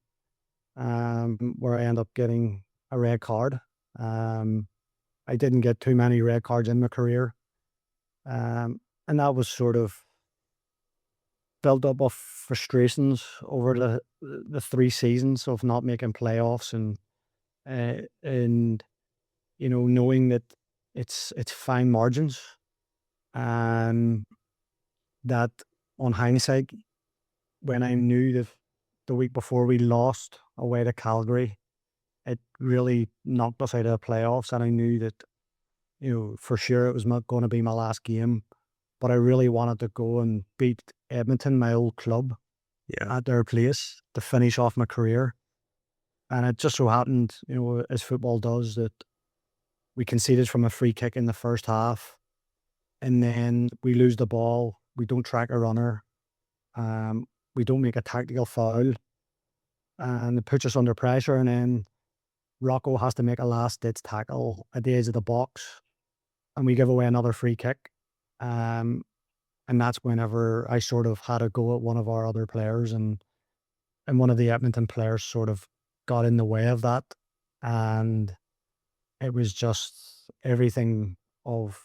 where I ended up getting a red card. I didn't get too many red cards in my career, and that was sort of built up of frustrations over the 3 seasons of not making playoffs, and knowing that it's fine margins, and that on hindsight, when I knew that the week before we lost away to Calgary, it really knocked us out of the playoffs, and I knew that for sure it was not going to be my last game, but I really wanted to go and beat Edmonton, my old club, at their place to finish off my career. And it just so happened, as football does, that we conceded from a free kick in the first half, and then we lose the ball. We don't track a runner. We don't make a tactical foul, and it puts us under pressure. And then Rocco has to make a last-ditch tackle at the edge of the box, and we give away another free kick. And that's whenever I sort of had a go at one of our other players, and one of the Edmonton players sort of got in the way of that. And it was just everything of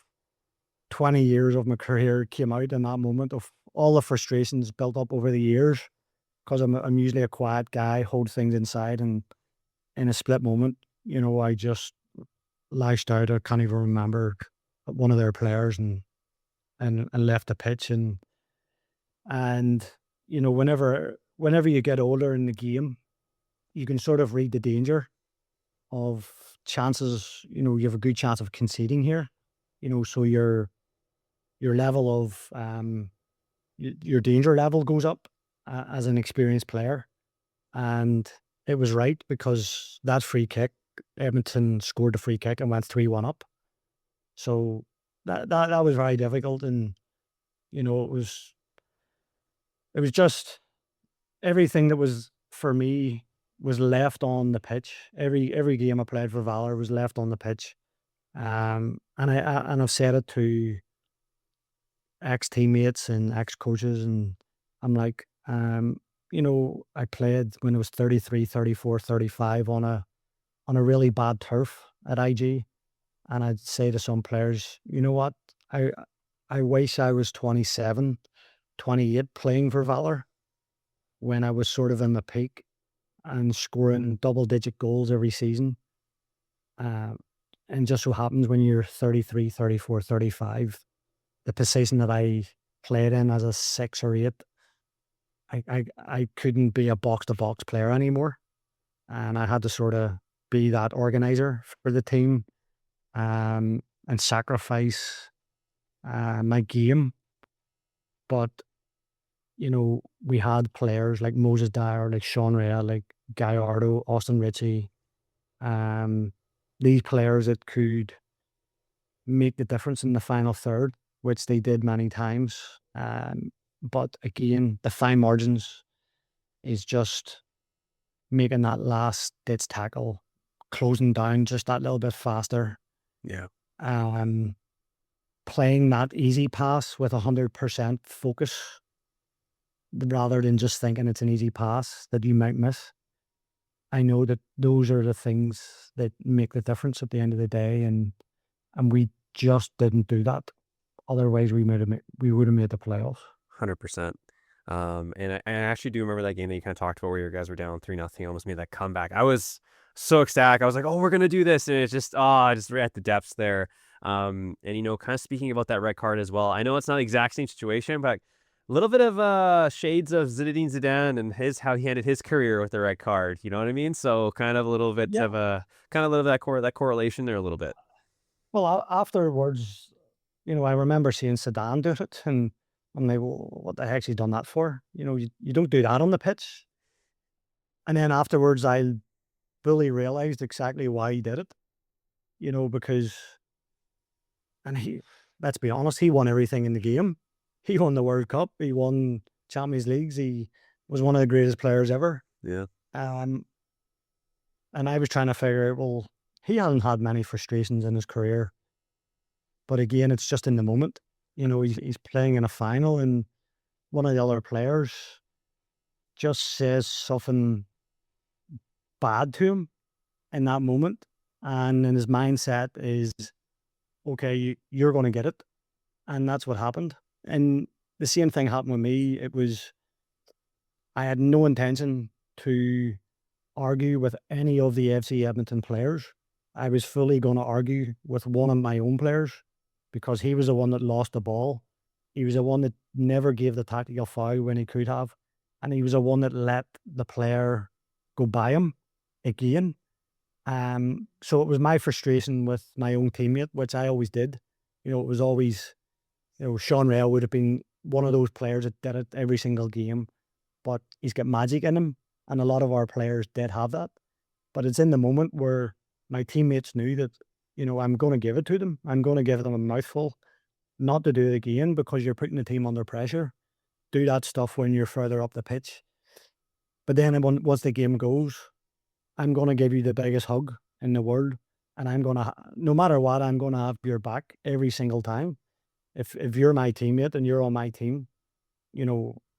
20 years of my career came out in that moment, of all the frustrations built up over the years, because I'm usually a quiet guy, hold things inside, and in a split moment, I just lashed out. I can't even remember one of their players, and left the pitch. And whenever you get older in the game, you can sort of read the danger of chances. You have a good chance of conceding here. So your level of your danger level goes up as an experienced player. And it was right, because that free kick, Edmonton scored the free kick and went 3-1 up. So that was very difficult. And it was just everything that was for me was left on the pitch. Every game I played for Valour was left on the pitch. And I've said it to ex teammates and ex coaches, and I'm like, I played when I was 33, 34, 35 on a really bad turf at IG, and I'd say to some players, you know what, I I wish I was 27, 28 playing for Valour when I was sort of in the peak and scoring double digit goals every season. Uh, and just so happens when you're 33, 34, 35, the position that I played in as a 6 or 8, I couldn't be a box to box player anymore. And I had to sort of be that organizer for the team, and sacrifice my game. But, we had players like Moses Dyer, like Sean Rea, like Gallardo, Austin Ritchie, um, these players that could make the difference in the final third, which they did many times. But again, the fine margins is just making that last ditch tackle, closing down just that little bit faster, Yeah. um, playing that easy pass with 100% focus rather than just thinking it's an easy pass that you might miss. I know that those are the things that make the difference at the end of the day, and we just didn't do that. Otherwise, we would have made the playoffs. 100%. And I actually do remember that game that you kind of talked about where you guys were down 3-0, almost made that comeback. I was so ecstatic. I was like, oh, we're going to do this. And it's just right at the depths there. And, kind of speaking about that red card as well, I know it's not the exact same situation, but a little bit of shades of Zinedine Zidane and how he ended his career with the red card. You know what I mean? So kind of a little bit Yeah. of that correlation there a little bit. Well, afterwards, I remember seeing Sedan do it, and I'm like, well, what the heck's he done that for? You don't do that on the pitch. And then afterwards, I fully realized exactly why he did it, because, and let's be honest, he won everything in the game. He won the World Cup, he won Champions Leagues, he was one of the greatest players ever. Yeah. Um, and I was trying to figure out, well, he hasn't had many frustrations in his career. But again, it's just in the moment. He's playing in a final, and one of the other players just says something bad to him in that moment. And then his mindset is, okay, you're going to get it. And that's what happened. And the same thing happened with me. I had no intention to argue with any of the FC Edmonton players. I was fully going to argue with one of my own players because he was the one that lost the ball. He was the one that never gave the tactical foul when he could have. And he was the one that let the player go by him again. So it was my frustration with my own teammate, which I always did. It was always, Sean Rea would have been one of those players that did it every single game, but he's got magic in him. And a lot of our players did have that. But it's in the moment where my teammates knew that, I'm going to give it to them. I'm going to give them a mouthful, not to do it again because you're putting the team under pressure. Do that stuff when you're further up the pitch. But then once the game goes, I'm going to give you the biggest hug in the world. And I'm going to, no matter what, I'm going to have your back every single time. If you're my teammate and you're on my team,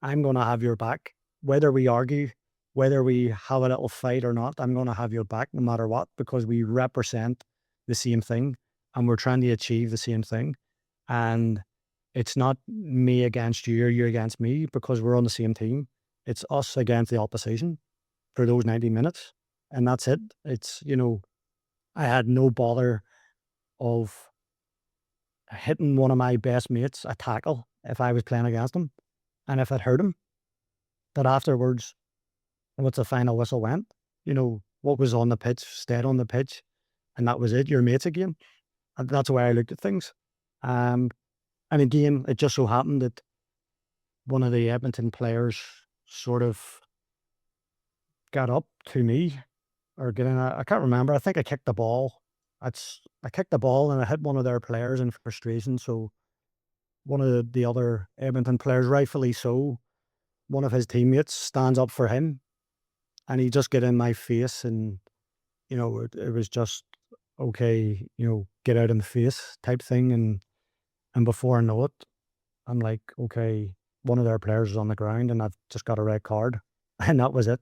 I'm going to have your back. Whether we argue, whether we have a little fight or not, I'm going to have your back no matter what, because we represent the same thing and we're trying to achieve the same thing. And it's not me against you or you against me because we're on the same team. It's us against the opposition for those 90 minutes. And that's it. It's, I had no bother of hitting one of my best mates a tackle if I was playing against him. And if it hurt him, that afterwards, once the final whistle went, what was on the pitch stayed on the pitch. And that was it, your mates again. And that's the way I looked at things. And again, it just so happened that one of the Edmonton players sort of got up to me or I can't remember. I think I kicked the ball. I kicked the ball and I hit one of their players in frustration. So one of the other Edmonton players, rightfully so, one of his teammates stands up for him and he just get in my face and, it was just okay, get out in the face type thing. And before I know it, I'm like, okay, one of their players is on the ground and I've just got a red card. And that was it.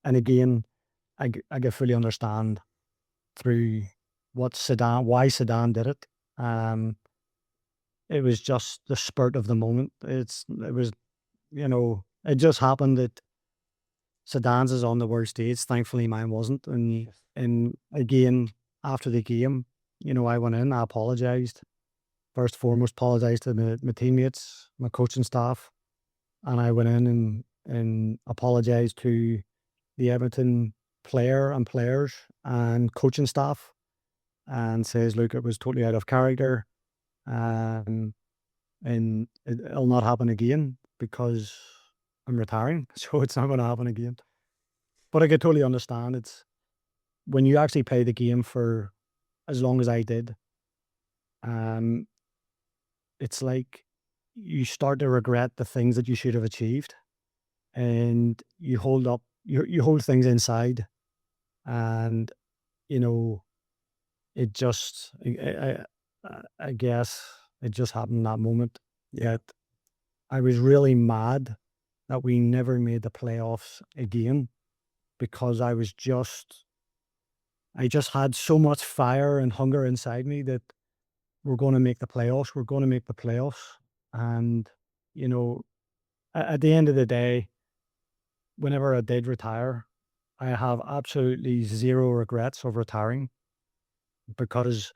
And again, I could fully understand through why Sedan did it. Um, it was just the spurt of the moment. It was, it just happened that Sedan's is on the world stage. Thankfully, mine wasn't. And again, after the game, I went in, I apologized. First and foremost, apologized to my teammates, my coaching staff, and I went in and apologized to the Everton players and coaching staff, and says, look, it was totally out of character, and it'll not happen again because I'm retiring, so it's not going to happen again. But I could totally understand. It's when you actually play the game for as long as I did, um, it's like you start to regret the things that you should have achieved, and you hold things inside, and you know it just I guess it just happened in that moment. Yet I was really mad that we never made the playoffs again because I just had so much fire and hunger inside me that we're going to make the playoffs. We're going to make the playoffs. And, you know, at the end of the day, whenever I did retire, I have absolutely zero regrets of retiring because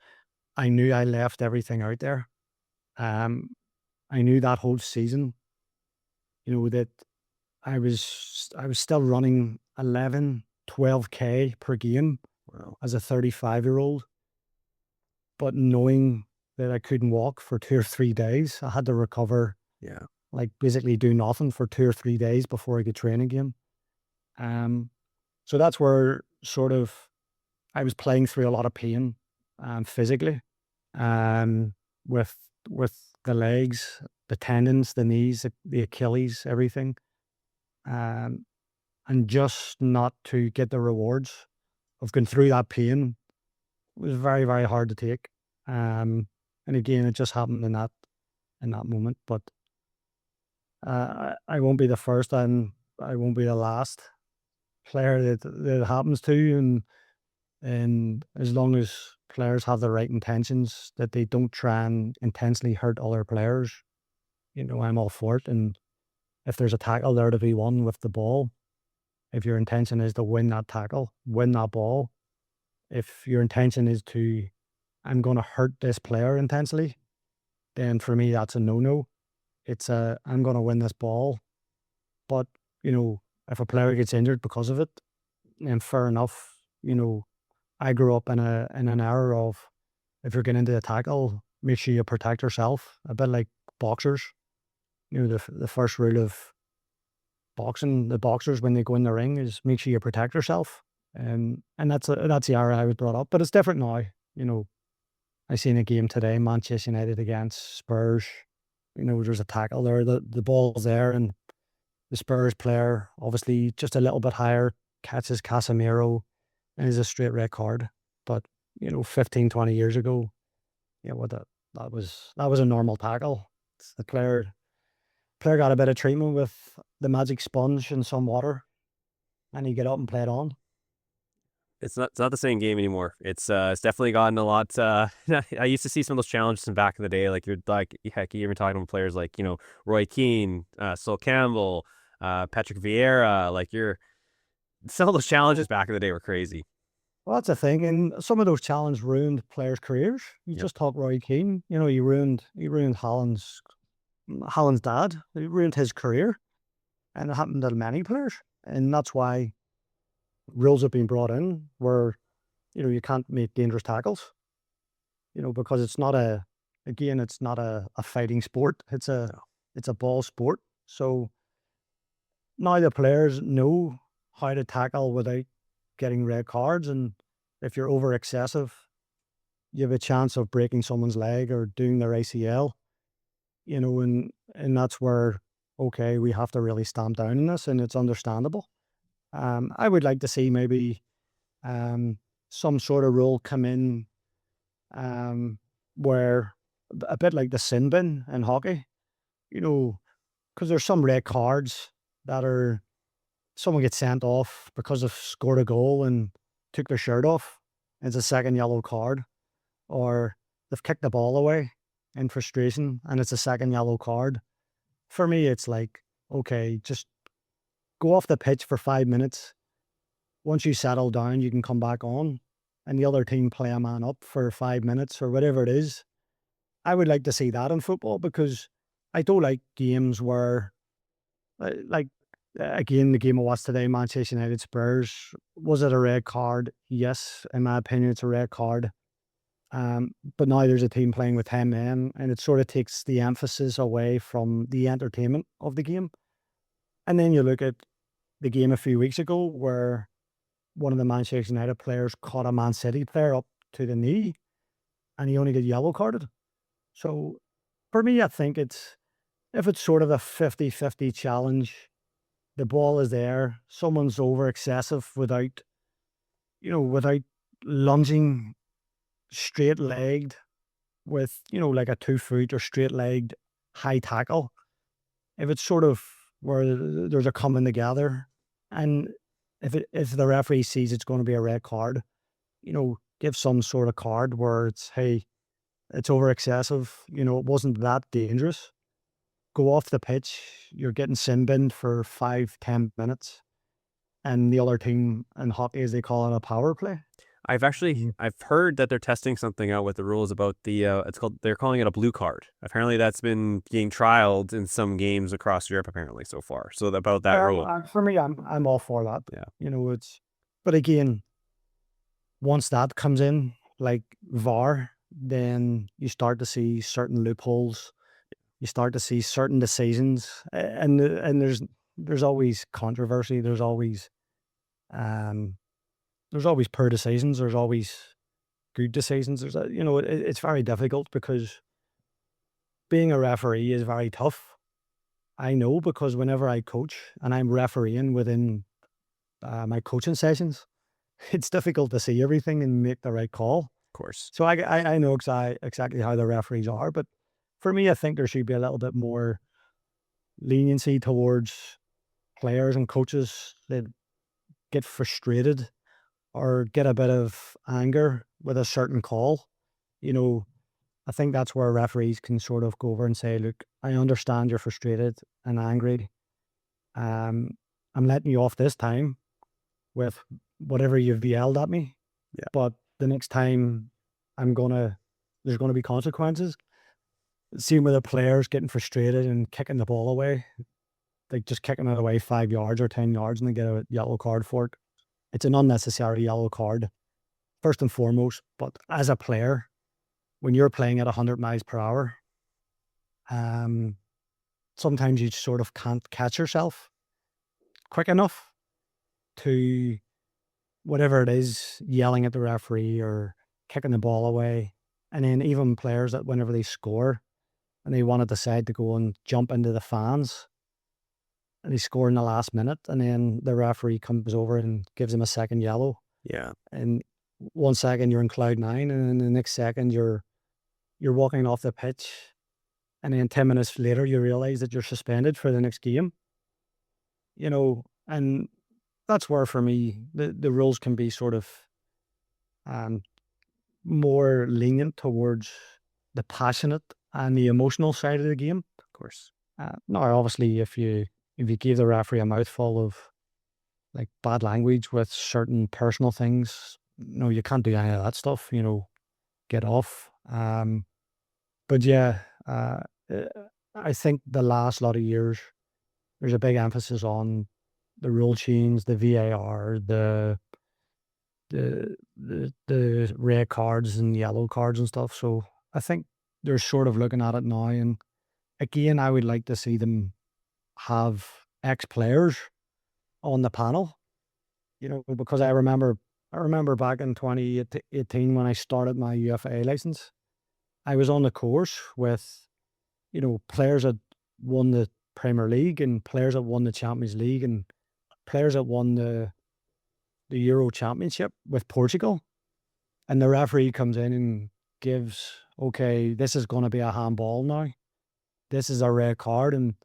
I knew I left everything out there. Um, I knew that whole season, that I was still running 11, 12K per game. Wow. As a 35-year-old, but knowing that I couldn't walk for 2 or 3 days, I had to recover, Yeah. like basically do nothing for 2 or 3 days before I could train again. Um, so that's where sort of I was playing through a lot of pain, physically, um, with with the legs, the tendons, the knees, the Achilles, everything, um, and just not to get the rewards of going through that pain was very, very hard to take. And again, it just happened in that moment. But I won't be the first, and I won't be the last player that it happens to. And as long as players have the right intentions, that they don't try and intensely hurt other players, I'm all for it. And if there's a tackle there to be won with the ball, if your intention is to win that tackle, win that ball. If your intention is to I'm going to hurt this player intensely, then for me, that's a no-no. I'm going to win this ball. But, if a player gets injured because of it, then fair enough. I grew up in an era of if you're getting into a tackle, make sure you protect yourself. A bit like boxers. The first rule of boxing, the boxers, when they go in the ring is make sure you protect yourself. And that's the era I was brought up. But it's different now. I seen a game today, Manchester United against Spurs. There's a tackle there. The ball's there, and the Spurs player, obviously just a little bit higher, catches Casemiro, and is a straight red card. But 15, 20 years ago, that was a normal tackle. The player got a bit of treatment with the magic sponge and some water, and he get up and played on. It's not the same game anymore. It's definitely gotten a lot. I used to see some of those challenges back in the day. Like heck, you're even talking about players like Roy Keane, Sol Campbell, Patrick Vieira. Some of those challenges back in the day were crazy. Well, that's the thing, and some of those challenges ruined players' careers. You just talk Roy Keane. He ruined Haaland's dad. He ruined his career, and it happened to many players. And that's why rules have been brought in where you can't make dangerous tackles. Because it's not a fighting sport. It's a ball sport. So now the players know how to tackle without getting red cards, and if you're over excessive, you have a chance of breaking someone's leg or doing their ACL. And that's where we have to really stamp down on this, and it's understandable. I would like to see maybe some sort of rule come in um, where a bit like the sin bin in hockey, you know, because there's some red cards that are someone gets sent off because they've scored a goal and took their shirt off. It's a second yellow card, or they've kicked the ball away in frustration and it's a second yellow card. For me, it's like, okay, just go off the pitch for 5 minutes. Once you settle down, you can come back on and the other team play a man up for 5 minutes or whatever it is. I would like to see that in football because I don't like games where, like, again, the game I watched today, Manchester United Spurs, was it a red card? Yes, in my opinion, it's a red card. But now there's a team playing with 10 men, and it sort of takes the emphasis away from the entertainment of the game. And then you look at the game a few weeks ago where one of the Manchester United players caught a Man City player up to the knee, and he only got yellow carded. So for me, I think if it's sort of a 50-50 challenge, the ball is there, someone's over excessive without lunging straight legged with, like a 2 foot or straight legged high tackle. If it's sort of where there's a coming together, and if the referee sees it's going to be a red card, give some sort of card where it's, hey, it's over excessive, it wasn't that dangerous. Go off the pitch, you're getting sin binned for 5-10 minutes, and the other team in hockey, as they call it, a power play. I've heard that they're testing something out with the rules about they're calling it a blue card. Apparently that's been being trialed in some games across Europe apparently so far. So about that rule. For me, I'm all for that. Yeah. But again, once that comes in, like VAR, then you start to see certain loopholes. You start to see certain decisions, and there's always controversy. There's always poor decisions. There's always good decisions. It's very difficult because being a referee is very tough. I know because whenever I coach and I'm refereeing within my coaching sessions, it's difficult to see everything and make the right call. Of course. So I know exactly how the referees are, but for me, I think there should be a little bit more leniency towards players and coaches that get frustrated or get a bit of anger with a certain call. I think that's where referees can sort of go over and say, look, I understand you're frustrated and angry. I'm letting you off this time with whatever you've yelled at me. Yeah. But the next time there's gonna be consequences. Seeing with the players getting frustrated and kicking the ball away, like just kicking it away 5 yards or 10 yards and they get a yellow card for it. It's an unnecessary yellow card, first and foremost. But as a player, when you're playing at 100 miles per hour, sometimes you sort of can't catch yourself quick enough to whatever it is, yelling at the referee or kicking the ball away. And then even players that whenever they score and they want to decide to go and jump into the fans and they score in the last minute and then the referee comes over and gives them a second yellow. Yeah. And 1 second you're in cloud nine and then the next second you're walking off the pitch and then 10 minutes later you realize that you're suspended for the next game. And that's where for me the rules can be sort of more lenient towards the passionate and the emotional side of the game. Of course. Now, obviously, if you give the referee a mouthful of like bad language with certain personal things, you can't do any of that stuff. Get off. But yeah, I think the last lot of years there's a big emphasis on the rule change, the VAR, the red cards and yellow cards and stuff. So I think they're sort of looking at it now. And again, I would like to see them have ex-players on the panel, because I remember back in 2018 when I started my UFA license, I was on the course with, players that won the Premier League and players that won the Champions League and players that won the Euro Championship with Portugal. And the referee comes in and gives, okay, this is going to be a handball now. This is a red card, and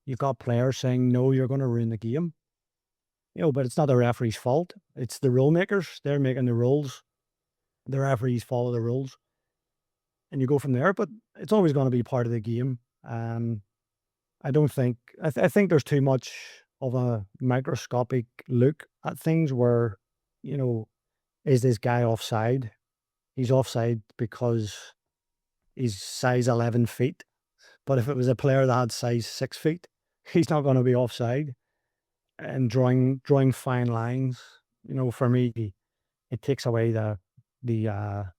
you've got players saying, no, you're going to ruin the game. But it's not the referee's fault. It's the rule makers. They're making the rules. The referees follow the rules, and you go from there. But it's always going to be part of the game. I don't think I think there's too much of a microscopic look at things where, is this guy offside? He's offside because he's size 11 feet. But if it was a player that had size 6 feet, he's not going to be offside. And drawing fine lines, for me, it takes away the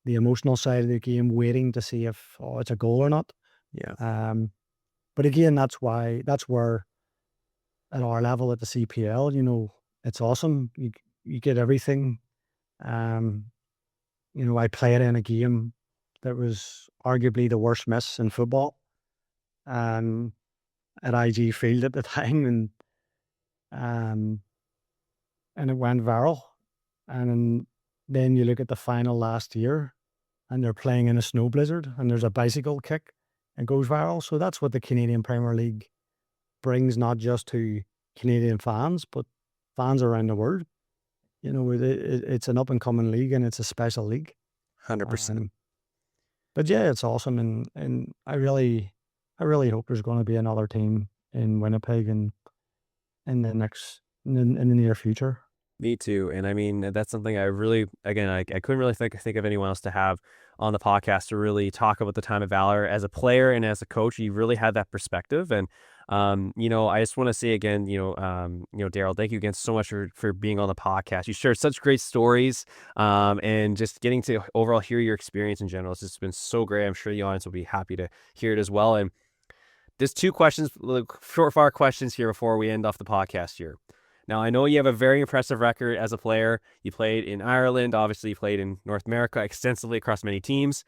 emotional side of the game, waiting to see if it's a goal or not. Yeah. But again, that's where at our level at the CPL, it's awesome. You get everything. I played in a game that was arguably the worst miss in football, at IG Field at the time, um, and it went viral. And then you look at the final last year, and they're playing in a snow blizzard, and there's a bicycle kick and goes viral. So that's what the Canadian Premier League brings, not just to Canadian fans, but fans around the world. It's an up and coming league, and it's a special league. 100%. But yeah, it's awesome, and I really hope there's going to be another team in Winnipeg and in the near future. Me too. And I mean, that's something I really, again, I couldn't really think of anyone else to have on the podcast to really talk about the time of Valour as a player and as a coach. You really had that perspective. And, I just want to say again, Daryl, thank you again so much for being on the podcast. You shared such great stories, and just getting to overall hear your experience in general. It's just been so great. I'm sure the audience will be happy to hear it as well. And there's two questions, short fire questions here before we end off the podcast here. Now, I know you have a very impressive record as a player. You played in Ireland. Obviously, you played in North America extensively across many teams.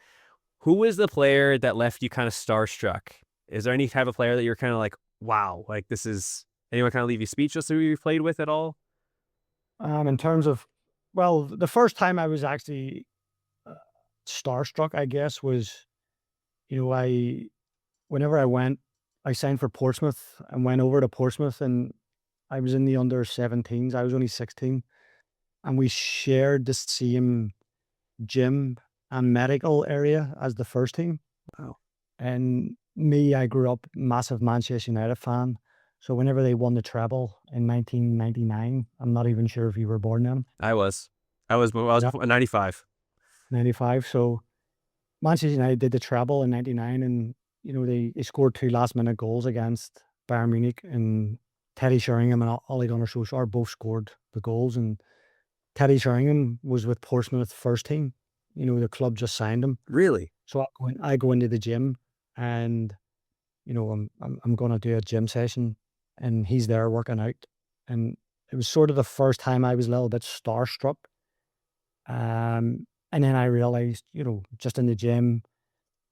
Who was the player that left you kind of starstruck? Is there any type of player that you're kind of like, wow, like this is, anyone kind of leave you speechless who you played with at all? In terms of, well, the first time I was actually starstruck, I guess, was, whenever I signed for Portsmouth and went over to Portsmouth, and I was in the under 17s. I was only 16, and we shared the same gym and medical area as the first team. Wow. And I grew up massive Manchester United fan. So whenever they won the treble in 1999, I'm not even sure if you were born then. I was 95. 95. So Manchester United did the treble in 99, and they scored 2 last-minute goals against Bayern Munich, and Teddy Sheringham and Ole Gunnar Solskjaer both scored the goals, and Teddy Sheringham was with Portsmouth first team. The club just signed him. Really? So I go into the gym, and I'm going to do a gym session, and he's there working out, and it was sort of the first time I was a little bit starstruck. And then I realized, just in the gym,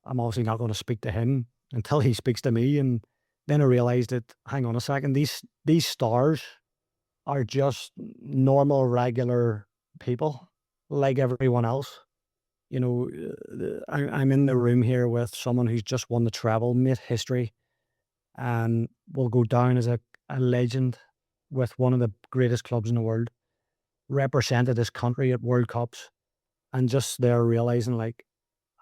I'm obviously not going to speak to him until he speaks to me. And then I realized that, hang on a second, these stars are just normal, regular people like everyone else. I'm in the room here with someone who's just won the treble, made history, and will go down as a legend with one of the greatest clubs in the world, represented his country at World Cups, and just there realizing, like,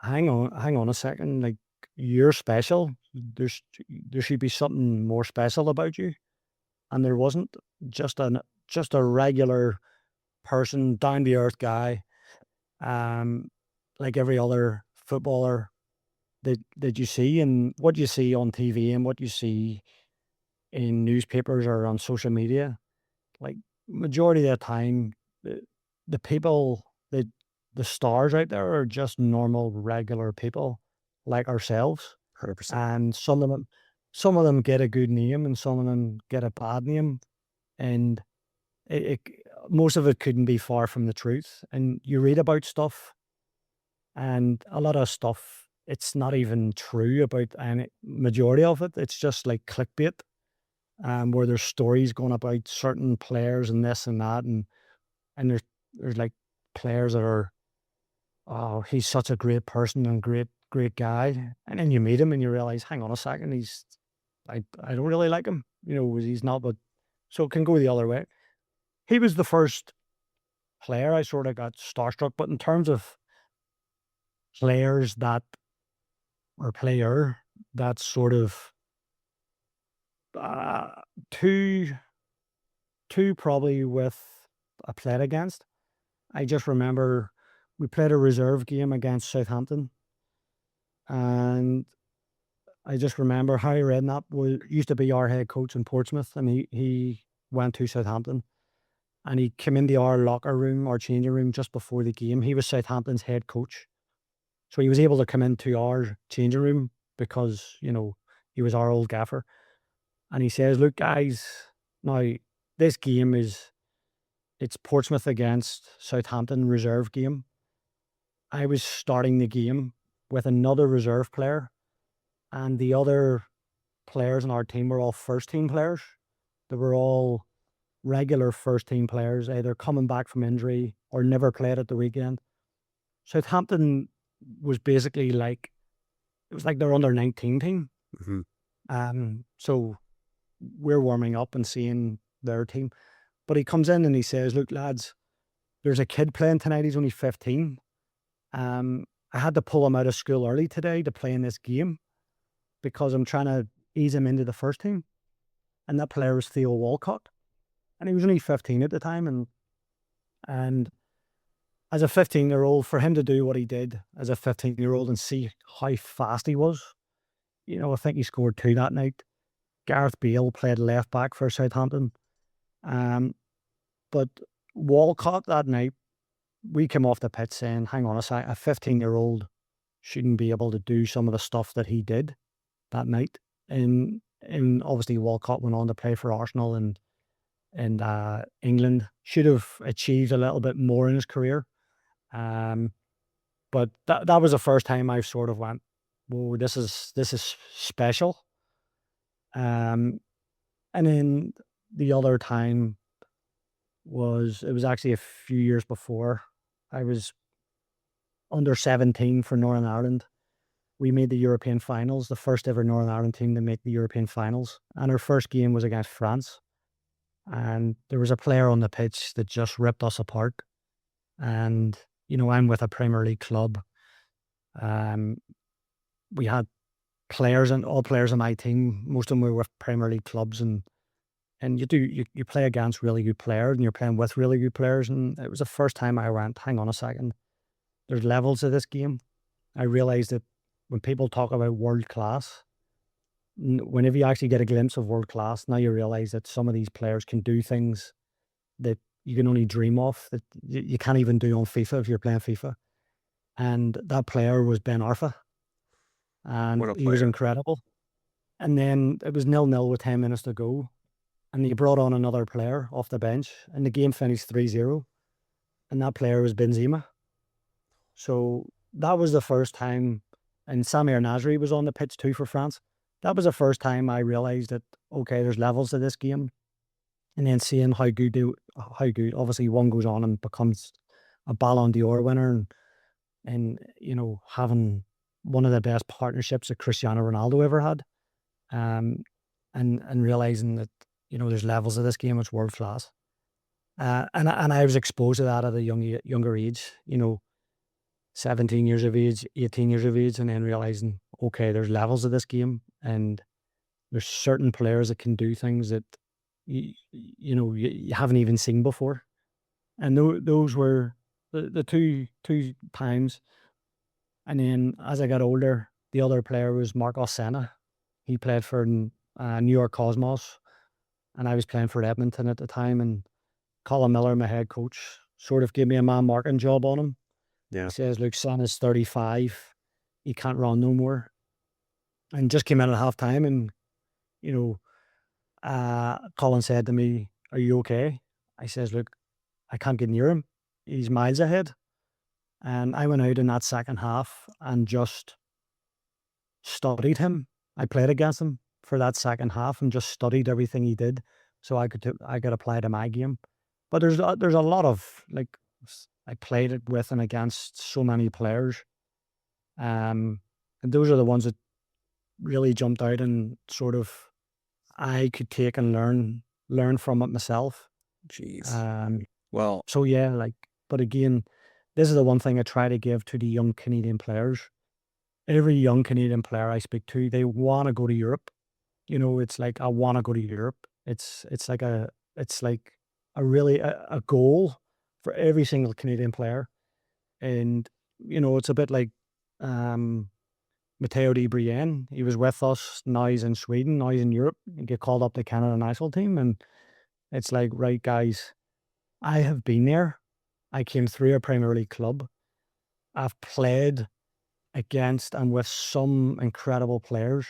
hang on a second, like, you're special. There should be something more special about you, and there wasn't. Just a regular person, down to earth guy, like every other footballer that you see, and what you see on TV and what you see in newspapers or on social media. Like, majority of the time, the people that the stars out there are just normal, regular people like ourselves. 100%. And some of them get a good name, and some of them get a bad name, and it most of it couldn't be far from the truth. And you read about stuff, and a lot of stuff, it's not even true about any majority of it. It's just like clickbait, where there's stories going about certain players and this and that, and there's like players that are oh, he's such a great person and great guy. And then you meet him and you realize, hang on a second, I don't really like him. He's not, but so it can go the other way. He was the first player I sort of got starstruck, but in terms of players that or player that sort of uh, two two probably with I played against. I just remember we played a reserve game against Southampton, and I just remember Harry Redknapp used to be our head coach in Portsmouth, and he went to Southampton, and he came in our locker room, our changing room, just before the game. He was Southampton's head coach, so he was able to come into our changing room because he was our old gaffer, and he says, "Look, guys, now this game it's Portsmouth against Southampton reserve game. I was starting the game with another reserve player, and the other players in our team were all first team players. They were all regular first team players, either coming back from injury or never played at the weekend. Southampton was basically like it was like their under 19 team. Hmm. So we're warming up and seeing their team. But he comes in and he says, "Look, lads, there's a kid playing tonight. He's only 15. I had to pull him out of school early today to play in this game because I'm trying to ease him into the first team." And that player was Theo Walcott. And he was only 15 at the time. And as a 15-year-old, for him to do what he did as a 15-year-old and see how fast he was, I think he scored 2 that night. Gareth Bale played left back for Southampton. But Walcott that night, we came off the pitch saying, hang on a sec, a 15-year-old shouldn't be able to do some of the stuff that he did that night. And obviously Walcott went on to play for Arsenal and England. Should have achieved a little bit more in his career. But that was the first time I sort of went, whoa, this is special. And then the other time it was actually a few years before. I was under 17 for Northern Ireland. We made the European finals, the first ever Northern Ireland team to make the European finals. And our first game was against France. And there was a player on the pitch that just ripped us apart. And, I'm with a Premier League club. We had all players on my team, most of them were with Premier League clubs, and you play against really good players and you're playing with really good players. And it was the first time I went, hang on a second, there's levels to this game. I realized that when people talk about world class, whenever you actually get a glimpse of world class, now you realize that some of these players can do things that you can only dream of, that you can't even do on FIFA if you're playing FIFA. And that player was Ben Arfa. And What a he was player. incredible. And then it was 0-0 with 10 minutes to go. And he brought on another player off the bench, and the game finished 3-0. And that player was Benzema. So that was the first time, and Samir Nasri was on the pitch too for France. That was the first time I realized that, okay, there's levels to this game. And then seeing how good, obviously one goes on and becomes a Ballon d'Or winner, and having one of the best partnerships that Cristiano Ronaldo ever had. And realizing that, there's levels of this game, it's world class. And I was exposed to that at a younger age, 17 years of age, 18 years of age, and then realizing, okay, there's levels of this game, and there's certain players that can do things that you haven't even seen before. And those were the two times. And then as I got older, the other player was Marcos Senna. He played for New York Cosmos, and I was playing for Edmonton at the time. And Colin Miller, my head coach, sort of gave me a man marking job on him. Yeah. He says, "Look, Senna's 35. He can't run no more." And just came in at half time, and Colin said to me, "Are you okay?" I says, "Look, I can't get near him. He's miles ahead." And I went out in that second half and just studied him. I played against him for that second half and just studied everything he did, so I could apply to my game. But there's a lot of I played it with and against so many players. And those are the ones that really jumped out and sort of I could take and learn from it myself. Jeez. Well, so yeah, like, but again, this is the one thing I try to give to the young Canadian players. Every young Canadian player I speak to, they want to go to Europe. It's like, I want to go to Europe. It's like a really a goal for every single Canadian player. And, it's a bit like, Matteo Di Brienne. He was with us. Now he's in Sweden. Now he's in Europe. He get called up to Canada national team. And it's like, right, guys, I have been there. I came through a Premier League club. I've played against and with some incredible players.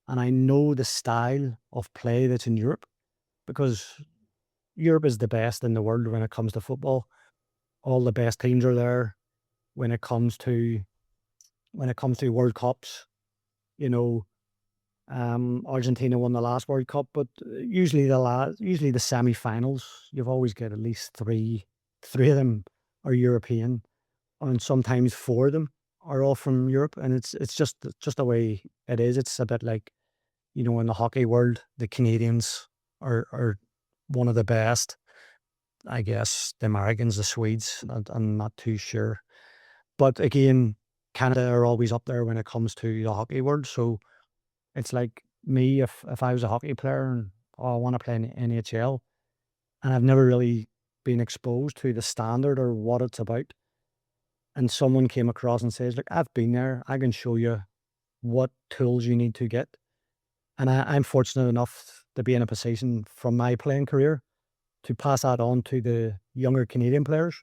And I know the style of play that's in Europe, because Europe is the best in the world when it comes to football. All the best teams are there when it comes to World Cups. Argentina won the last World Cup, but usually the semi-finals, you've always got at least three of them are European, and sometimes four of them are all from Europe, and it's just the way it is. It's a bit like, in the hockey world, the Canadians are one of the best. I guess the Americans, the Swedes, I'm not too sure. But again, Canada are always up there when it comes to the hockey world. So it's like me, if I was a hockey player and I want to play in the NHL, and I've never really been exposed to the standard or what it's about, and someone came across and says, look, I've been there, I can show you what tools you need to get. And I'm fortunate enough to be in a position from my playing career to pass that on to the younger Canadian players.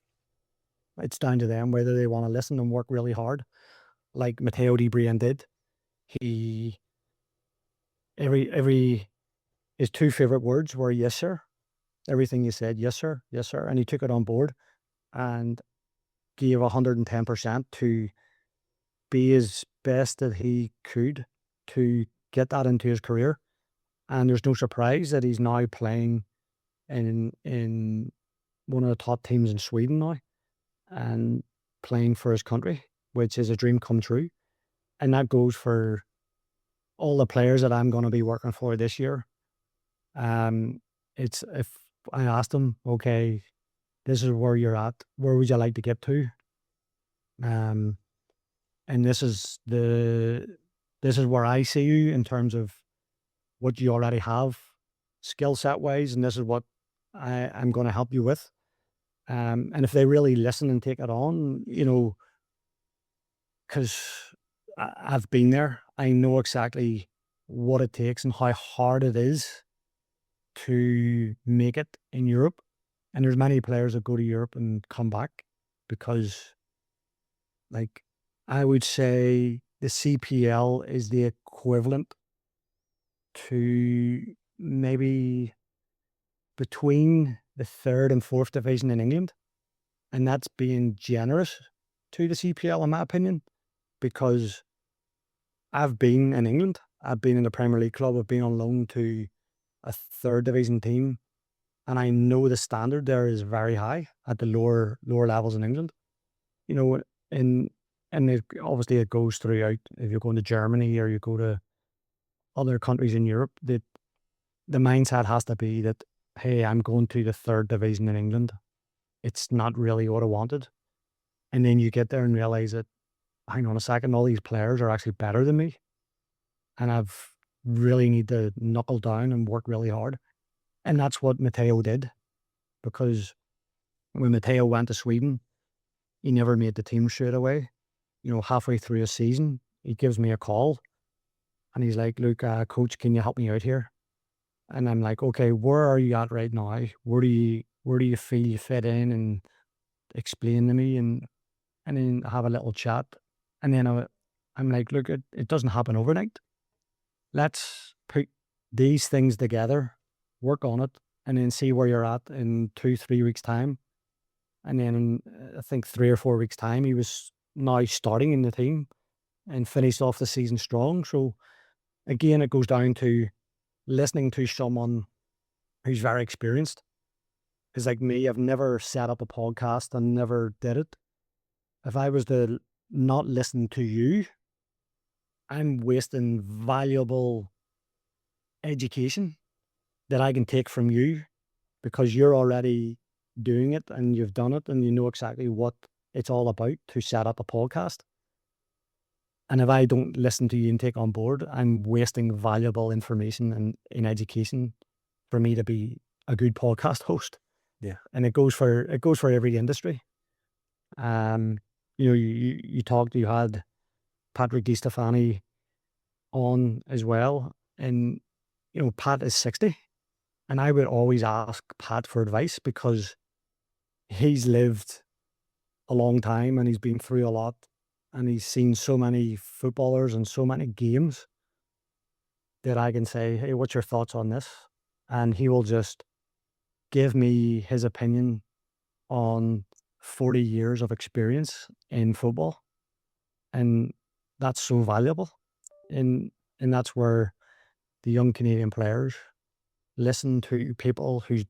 It's down to them whether they want to listen and work really hard, like Matteo Di Brienne did. He his two favorite words were yes sir. Everything he said, yes sir, and he took it on board and gave 110% to be as best that he could to get that into his career. And there's no surprise that he's now playing in one of the top teams in Sweden now, and playing for his country, which is a dream come true. And that goes for all the players that I'm going to be working for this year. It's, if I asked them, okay, this is where you're at, where would you like to get to? And this is where I see you in terms of what you already have skill set wise, and this is what I'm going to help you with. And if they really listen and take it on, because I've been there, I know exactly what it takes and how hard it is to make it in Europe. And there's many players that go to Europe and come back because, like, I would say the CPL is the equivalent to maybe between the third and fourth division in England. And that's being generous to the CPL, in my opinion, because I've been in England, I've been in the Premier League club, I've been on loan to a third division team, and I know the standard there is very high at the lower levels in England. And obviously it goes throughout. If you're going to Germany or you go to other countries in Europe, that the mindset has to be that, hey, I'm going to the third division in England. It's not really what I wanted. And then you get there and realize that, hang on a second, all these players are actually better than me. And I've really need to knuckle down and work really hard. And that's what Matteo did, because when Matteo went to Sweden, he never made the team straight away. Halfway through a season, he gives me a call and he's like, look, coach, can you help me out here? And I'm like, okay, where are you at right now? Where do you feel you fit in? And explain to me, and then have a little chat. And then I'm like, look, it doesn't happen overnight. Let's put these things together, work on it, and then see where you're at in 2-3 weeks' time. And then in, I think 3 or 4 weeks' time, he was now starting in the team and finished off the season strong. So again, it goes down to listening to someone who's very experienced Because like me, I've never set up a podcast and never did it. If I was to not listen to you, I'm wasting valuable education that I can take from you because you're already doing it and you've done it and you know exactly what it's all about to set up a podcast. And if I don't listen to you and take on board, I'm wasting valuable information and in education for me to be a good podcast host. Yeah. And it goes for every industry. You know, you had Patrick DiStefani on as well. And, you know, Pat is 60. And I would always ask Pat for advice because he's lived a long time and he's been through a lot and he's seen so many footballers and so many games that I can say, hey, what's your thoughts on this? And he will just give me his opinion on 40 years of experience in football. And that's so valuable. And that's where the young Canadian players listen to people who's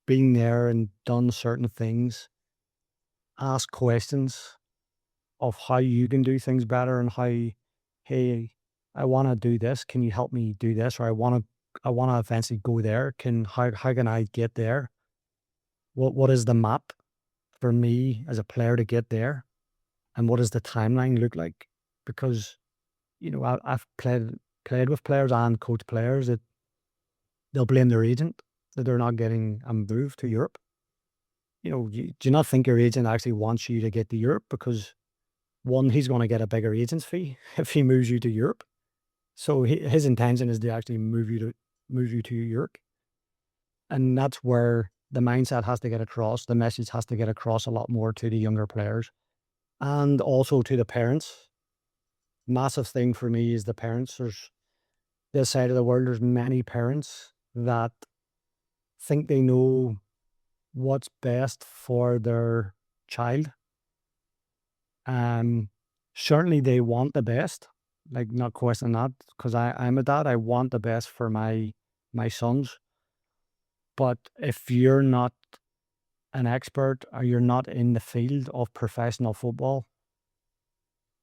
been there and done certain things, ask questions of how you can do things better and how, hey, I want to do this. Can you help me do this? Or I want to eventually go there. How can I get there? What is the map for me as a player to get there? And what does the timeline look like? Because, you know, I've played with players and coached players that they'll blame their agent that they're not getting a move to Europe. You know, do you not think your agent actually wants you to get to Europe? Because one, he's going to get a bigger agent's fee if he moves you to Europe. So his intention is to actually move you to Europe. And that's where the mindset has to get across. The message has to get across a lot more to the younger players and also to the parents. Massive thing for me is the parents. There's this side of the world, there's many parents that think they know what's best for their child. Certainly they want the best, like not question that, because I'm a dad. I want the best for my sons. But if you're not an expert or you're not in the field of professional football,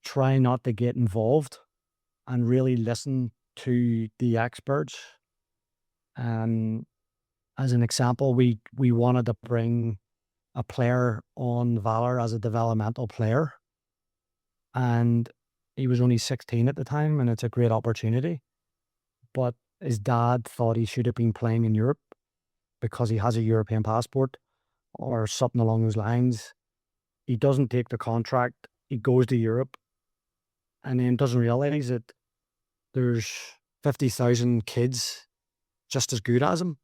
try not to get involved and really listen to the experts. As an example, we wanted to bring a player on Valour as a developmental player. And he was only 16 at the time, and it's a great opportunity. But his dad thought he should have been playing in Europe because he has a European passport or something along those lines. He doesn't take the contract. He goes to Europe and then doesn't realize that there's 50,000 kids just as good as him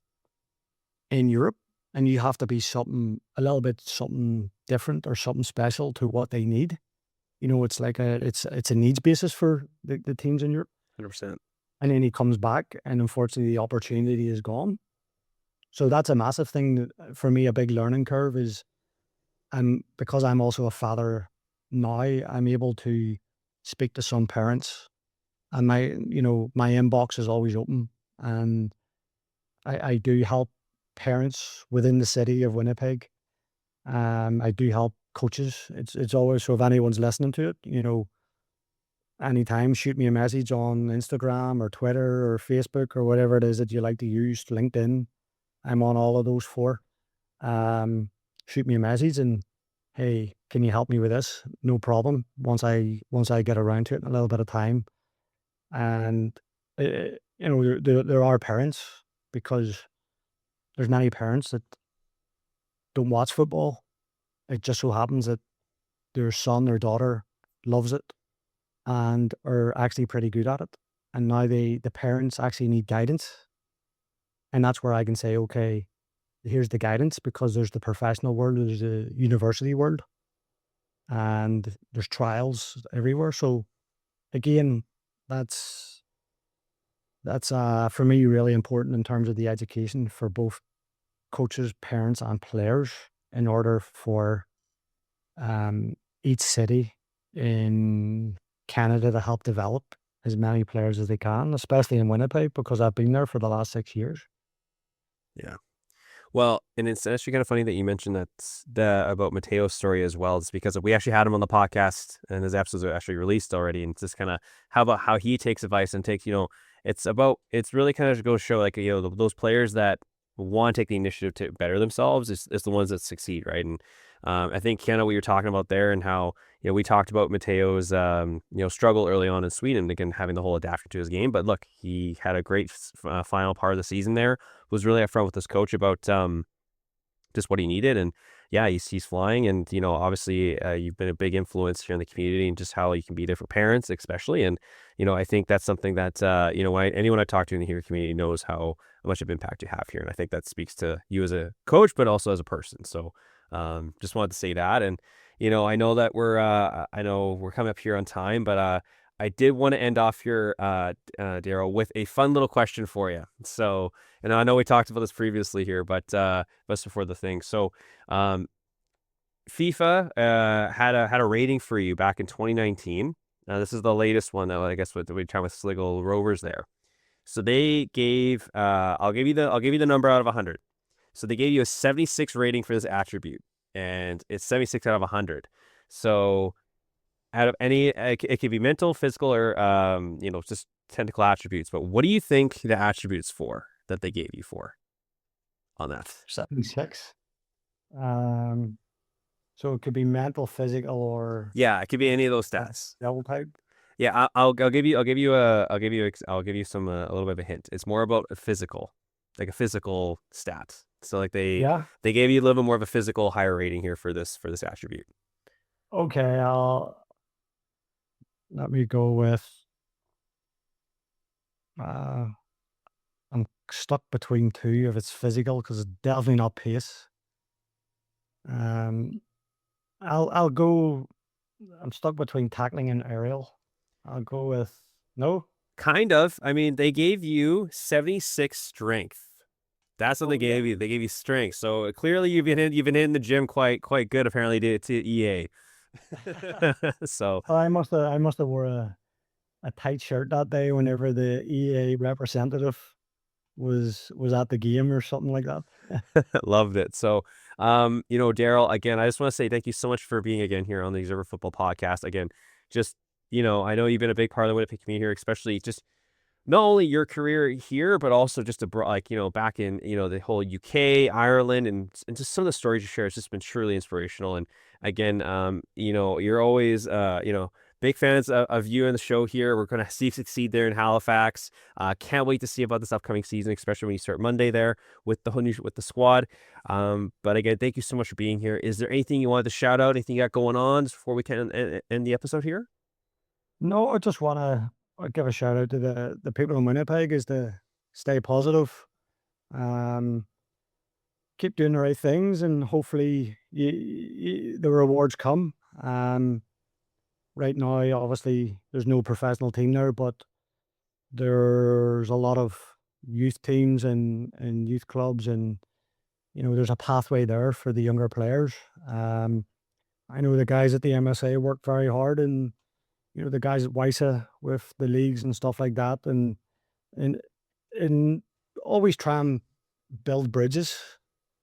in Europe. And you have to be something different or something special to what they need. You know, it's like it's a needs basis for the teams in Europe. 100%. And then he comes back and unfortunately the opportunity is gone. So that's a massive thing for me. A big learning curve is, because I'm also a father now, I'm able to speak to some parents and my inbox is always open, and I do help parents within the city of Winnipeg. I do help coaches. It's always, so if anyone's listening to it, you know, anytime, shoot me a message on Instagram or Twitter or Facebook or whatever it is that you like to use, LinkedIn. I'm on all of those four. Shoot me a message and, hey, can you help me with this? No problem. Once I get around to it in a little bit of time. And, you know, there are parents, because there's many parents that don't watch football. It just so happens that their son or daughter loves it and are actually pretty good at it. And now the parents actually need guidance. And that's where I can say, okay, here's the guidance, because there's the professional world, there's the university world, and there's trials everywhere. So again, that's for me really important in terms of the education for both coaches, parents, and players, in order for each city in Canada to help develop as many players as they can, especially in Winnipeg, because I've been there for the last 6 years. Yeah. Well, and it's actually kind of funny that you mentioned that about Mateo's story as well. It's because we actually had him on the podcast, and his episodes are actually released already. And it's just kind of how he takes advice and takes, it's really kind of goes to show, like, those players that want to take the initiative to better themselves is the ones that succeed, right? And I think kind of what you're talking about there, and how we talked about Mateo's struggle early on in Sweden, again having the whole adaptation to his game. But look, he had a great final part of the season there. Was really upfront with his coach about just what he needed, and yeah, he's flying. And obviously, you've been a big influence here in the community, and just how you can be there for parents, especially. And I think that's something that anyone I talk to in the here community knows how much of impact you have here, and I think that speaks to you as a coach, but also as a person. So just wanted to say that. And I know that we're coming up here on time, but I did want to end off here, Daryl, with a fun little question for you. So, and I know we talked about this previously here, but just before the thing. So, FIFA had a rating for you back in 2019. This is the latest one that I guess what we talked with Sligo Rovers there. So they gave I'll give you the number out of 100. So they gave you a 76 rating for this attribute, and it's 76 out of 100. So out of any, it could be mental, physical, or just technical attributes. But what do you think the attributes for that they gave you for on that? 76. So it could be mental, physical, or Yeah, it could be any of those stats. double type. Yeah, I'll give you some a little bit of a hint. It's more about a physical, like a physical stat. So like they gave you a little bit more of a physical higher rating here for this attribute. Okay, let me go with. I'm stuck between two if it's physical, because it's definitely not pace. I'll go. I'm stuck between tackling and aerial. I'll go with no. Kind of. I mean, they gave you 76 strength. That's what they gave you. They gave you strength. So clearly you've been in the gym quite good, apparently, to EA. So I must have wore a tight shirt that day whenever the EA representative was at the game or something like that. loved it. So Daryl, again, I just want to say thank you so much for being again here on the Observer Football Podcast. Again, just I know you've been a big part of the Winnipeg community here, especially just not only your career here, but also just back in the whole UK, Ireland, and just some of the stories you share. It's just been truly inspirational. And again, you're always big fans of you and the show here. We're going to see you succeed there in Halifax. Can't wait to see about this upcoming season, especially when you start Monday there with the squad. But again, thank you so much for being here. Is there anything you wanted to shout out? Anything you got going on before we can end the episode here? No, I just want to give a shout out to the people in Winnipeg, is to stay positive, keep doing the right things, and hopefully the rewards come. Right now, obviously, there's no professional team there, but there's a lot of youth teams and youth clubs, and there's a pathway there for the younger players. I know the guys at the MSA work very hard, and the guys at WISA with the leagues and stuff like that, and and and always try and build bridges.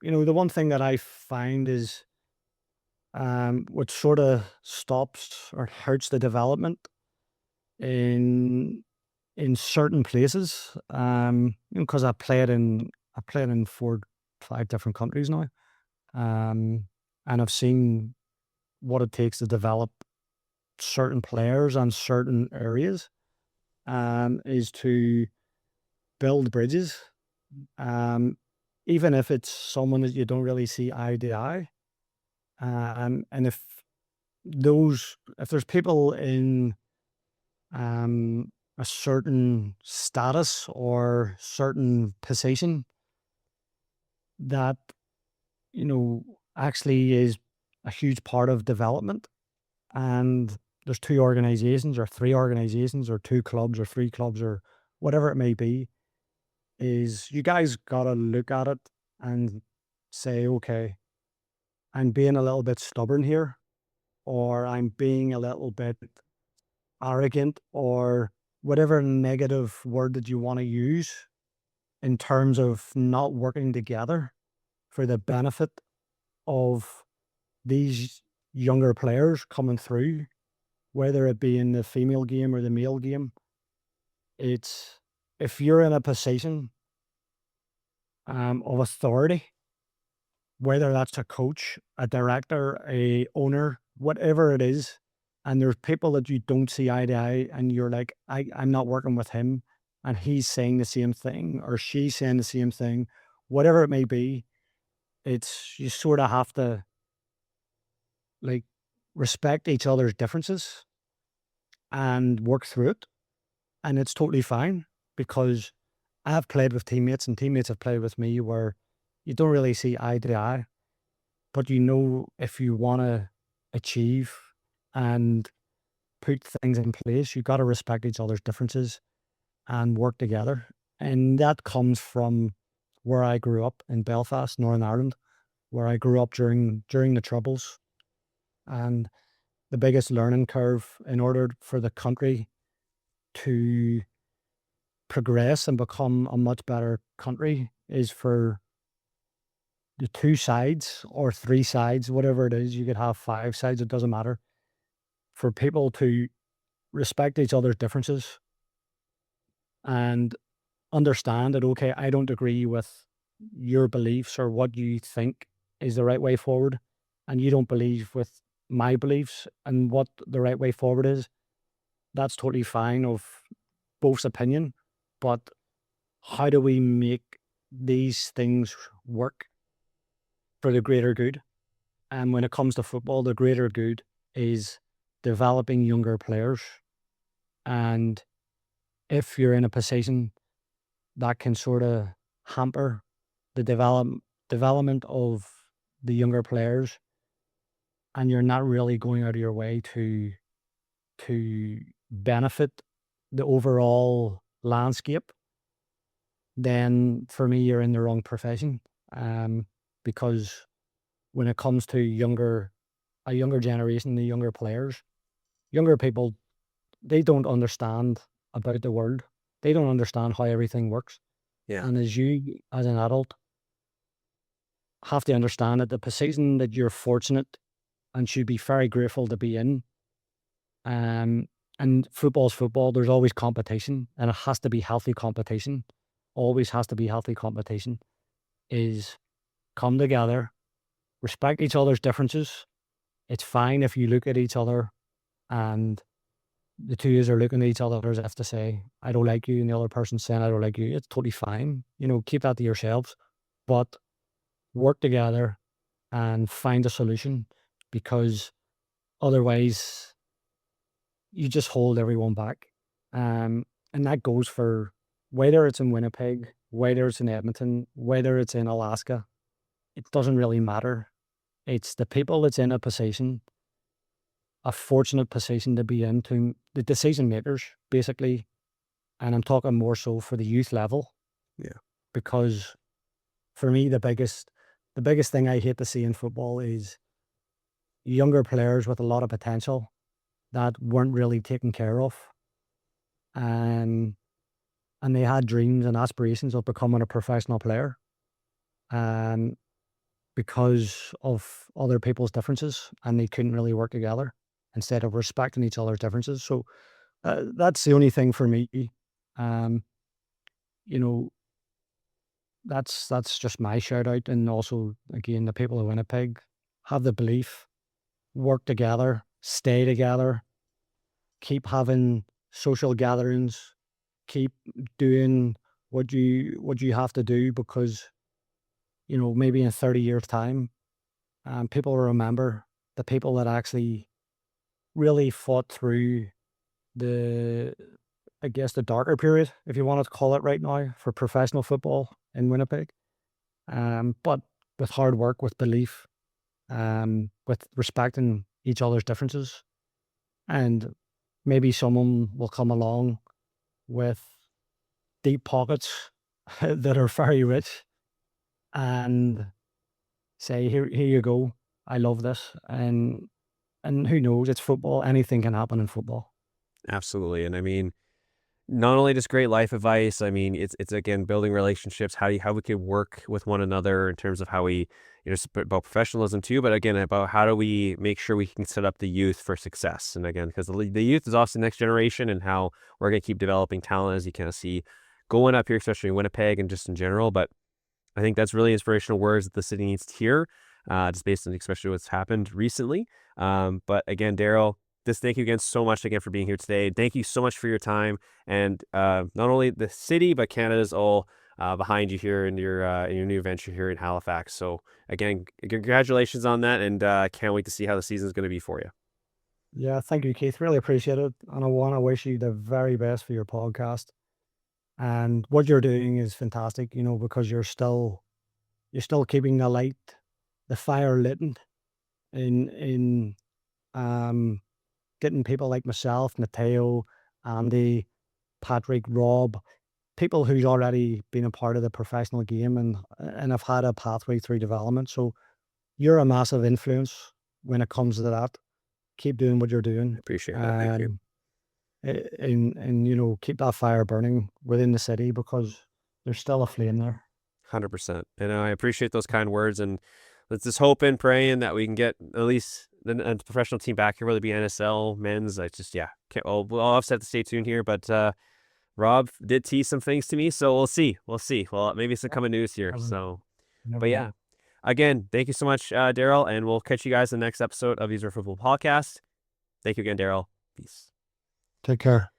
The one thing that I find is what sort of stops or hurts the development in certain places. Because I played in 5 different countries now, and I've seen what it takes to develop certain players and certain areas, is to build bridges, even if it's someone that you don't really see eye to eye. And if there's people in a certain status or certain position that actually is a huge part of development, and there's 2 organizations or 3 organizations or 2 clubs or 3 clubs or whatever it may be, is you guys got to look at it and say, okay, I'm being a little bit stubborn here, or I'm being a little bit arrogant, or whatever negative word that you want to use in terms of not working together for the benefit of these younger players coming through, whether it be in the female game or the male game. It's if you're in a position of authority, whether that's a coach, a director, a owner, whatever it is, and there's people that you don't see eye to eye, and you're like, I'm not working with him, and he's saying the same thing, or she's saying the same thing, whatever it may be, it's you sort of have to like respect each other's differences and work through it. And it's totally fine because I've played with teammates and teammates have played with me where you don't really see eye to eye, but you know, if you want to achieve and put things in place, you got to respect each other's differences and work together. And that comes from where I grew up in Belfast, Northern Ireland, where I grew up during the Troubles. And the biggest learning curve in order for the country to progress and become a much better country is for the two sides or three sides, whatever it is, you could have five sides, it doesn't matter, for people to respect each other's differences and understand that, okay, I don't agree with your beliefs or what you think is the right way forward, and you don't believe with my beliefs and what the right way forward is. That's totally fine of both opinion, but how do we make these things work for the greater good? And when it comes to football, the greater good is developing younger players. And if you're in a position that can sort of hamper the development of the younger players, and you're not really going out of your way to benefit the overall landscape, then for me, you're in the wrong profession. Because when it comes to a younger generation, the younger players, younger people, they don't understand about the world. They don't understand how everything works. Yeah. And as you, as an adult, have to understand that the position that you're fortunate and should be very grateful to be in. And football's football. There's always competition, and it has to be healthy competition. Always has to be healthy competition. Is come together, respect each other's differences. It's fine if you look at each other and the two of you are looking at each other as if to say, I don't like you, and the other person's saying, I don't like you. It's totally fine. You know, keep that to yourselves, but work together and find a solution, because otherwise you just hold everyone back. And that goes for whether it's in Winnipeg, whether it's in Edmonton, whether it's in Alaska, it doesn't really matter. It's the people that's in a position, a fortunate position to be in, to the decision makers, basically. And I'm talking more so for the youth level. Yeah. Because for me, the biggest thing I hate to see in football is younger players with a lot of potential that weren't really taken care of. And they had dreams and aspirations of becoming a professional player. And because of other people's differences, and they couldn't really work together instead of respecting each other's differences. So that's the only thing for me. Um, you know, that's just my shout out. And also, again, the people of Winnipeg have the belief, work together, stay together, keep having social gatherings, keep doing what you have to do, because you know, maybe in 30 years' time, people will remember the people that actually really fought through the, I guess, the darker period, if you wanted to call it right now, for professional football in Winnipeg. But with hard work, with belief, with respecting each other's differences. And maybe someone will come along with deep pockets that are very rich and say, here you go. I love this. And who knows, it's football. Anything can happen in football. Absolutely. And I mean, not only just great life advice. I mean, it's again building relationships, how we could work with one another in terms of how we, it's about professionalism too, but again about how do we make sure we can set up the youth for success. And again, because the youth is also the next generation, and how we're going to keep developing talent, as you kind of see going up here, especially in Winnipeg and just in general. But I think that's really inspirational words that the city needs to hear, just based on especially what's happened recently. But again, Daryl, just thank you again so much again for being here today. Thank you so much for your time, and not only the city but Canada's all behind you here in your new venture here in Halifax. So again, congratulations on that, and can't wait to see how the season is going to be for you. Yeah, thank you, Keith. Really appreciate it. And I want to wish you the very best for your podcast. And what you're doing is fantastic, because you're still keeping the fire lit in getting people like myself, Mateo, Andy, Patrick, Rob, people who's already been a part of the professional game and have had a pathway through development. So you're a massive influence when it comes to that. Keep doing what you're doing. Appreciate that. Thank you. And keep that fire burning within the city, because there's still a flame there. 100%. And I appreciate those kind words, and let's just hope and praying that we can get at least the professional team back here, whether it be NSL, men's. I just, I'll have to stay tuned here, but Rob did tease some things to me, so we'll see. Well, maybe some coming news here. So, but yeah, again, thank you so much, Daryl, and we'll catch you guys in the next episode of These Are Football Podcast. Thank you again, Daryl. Peace. Take care.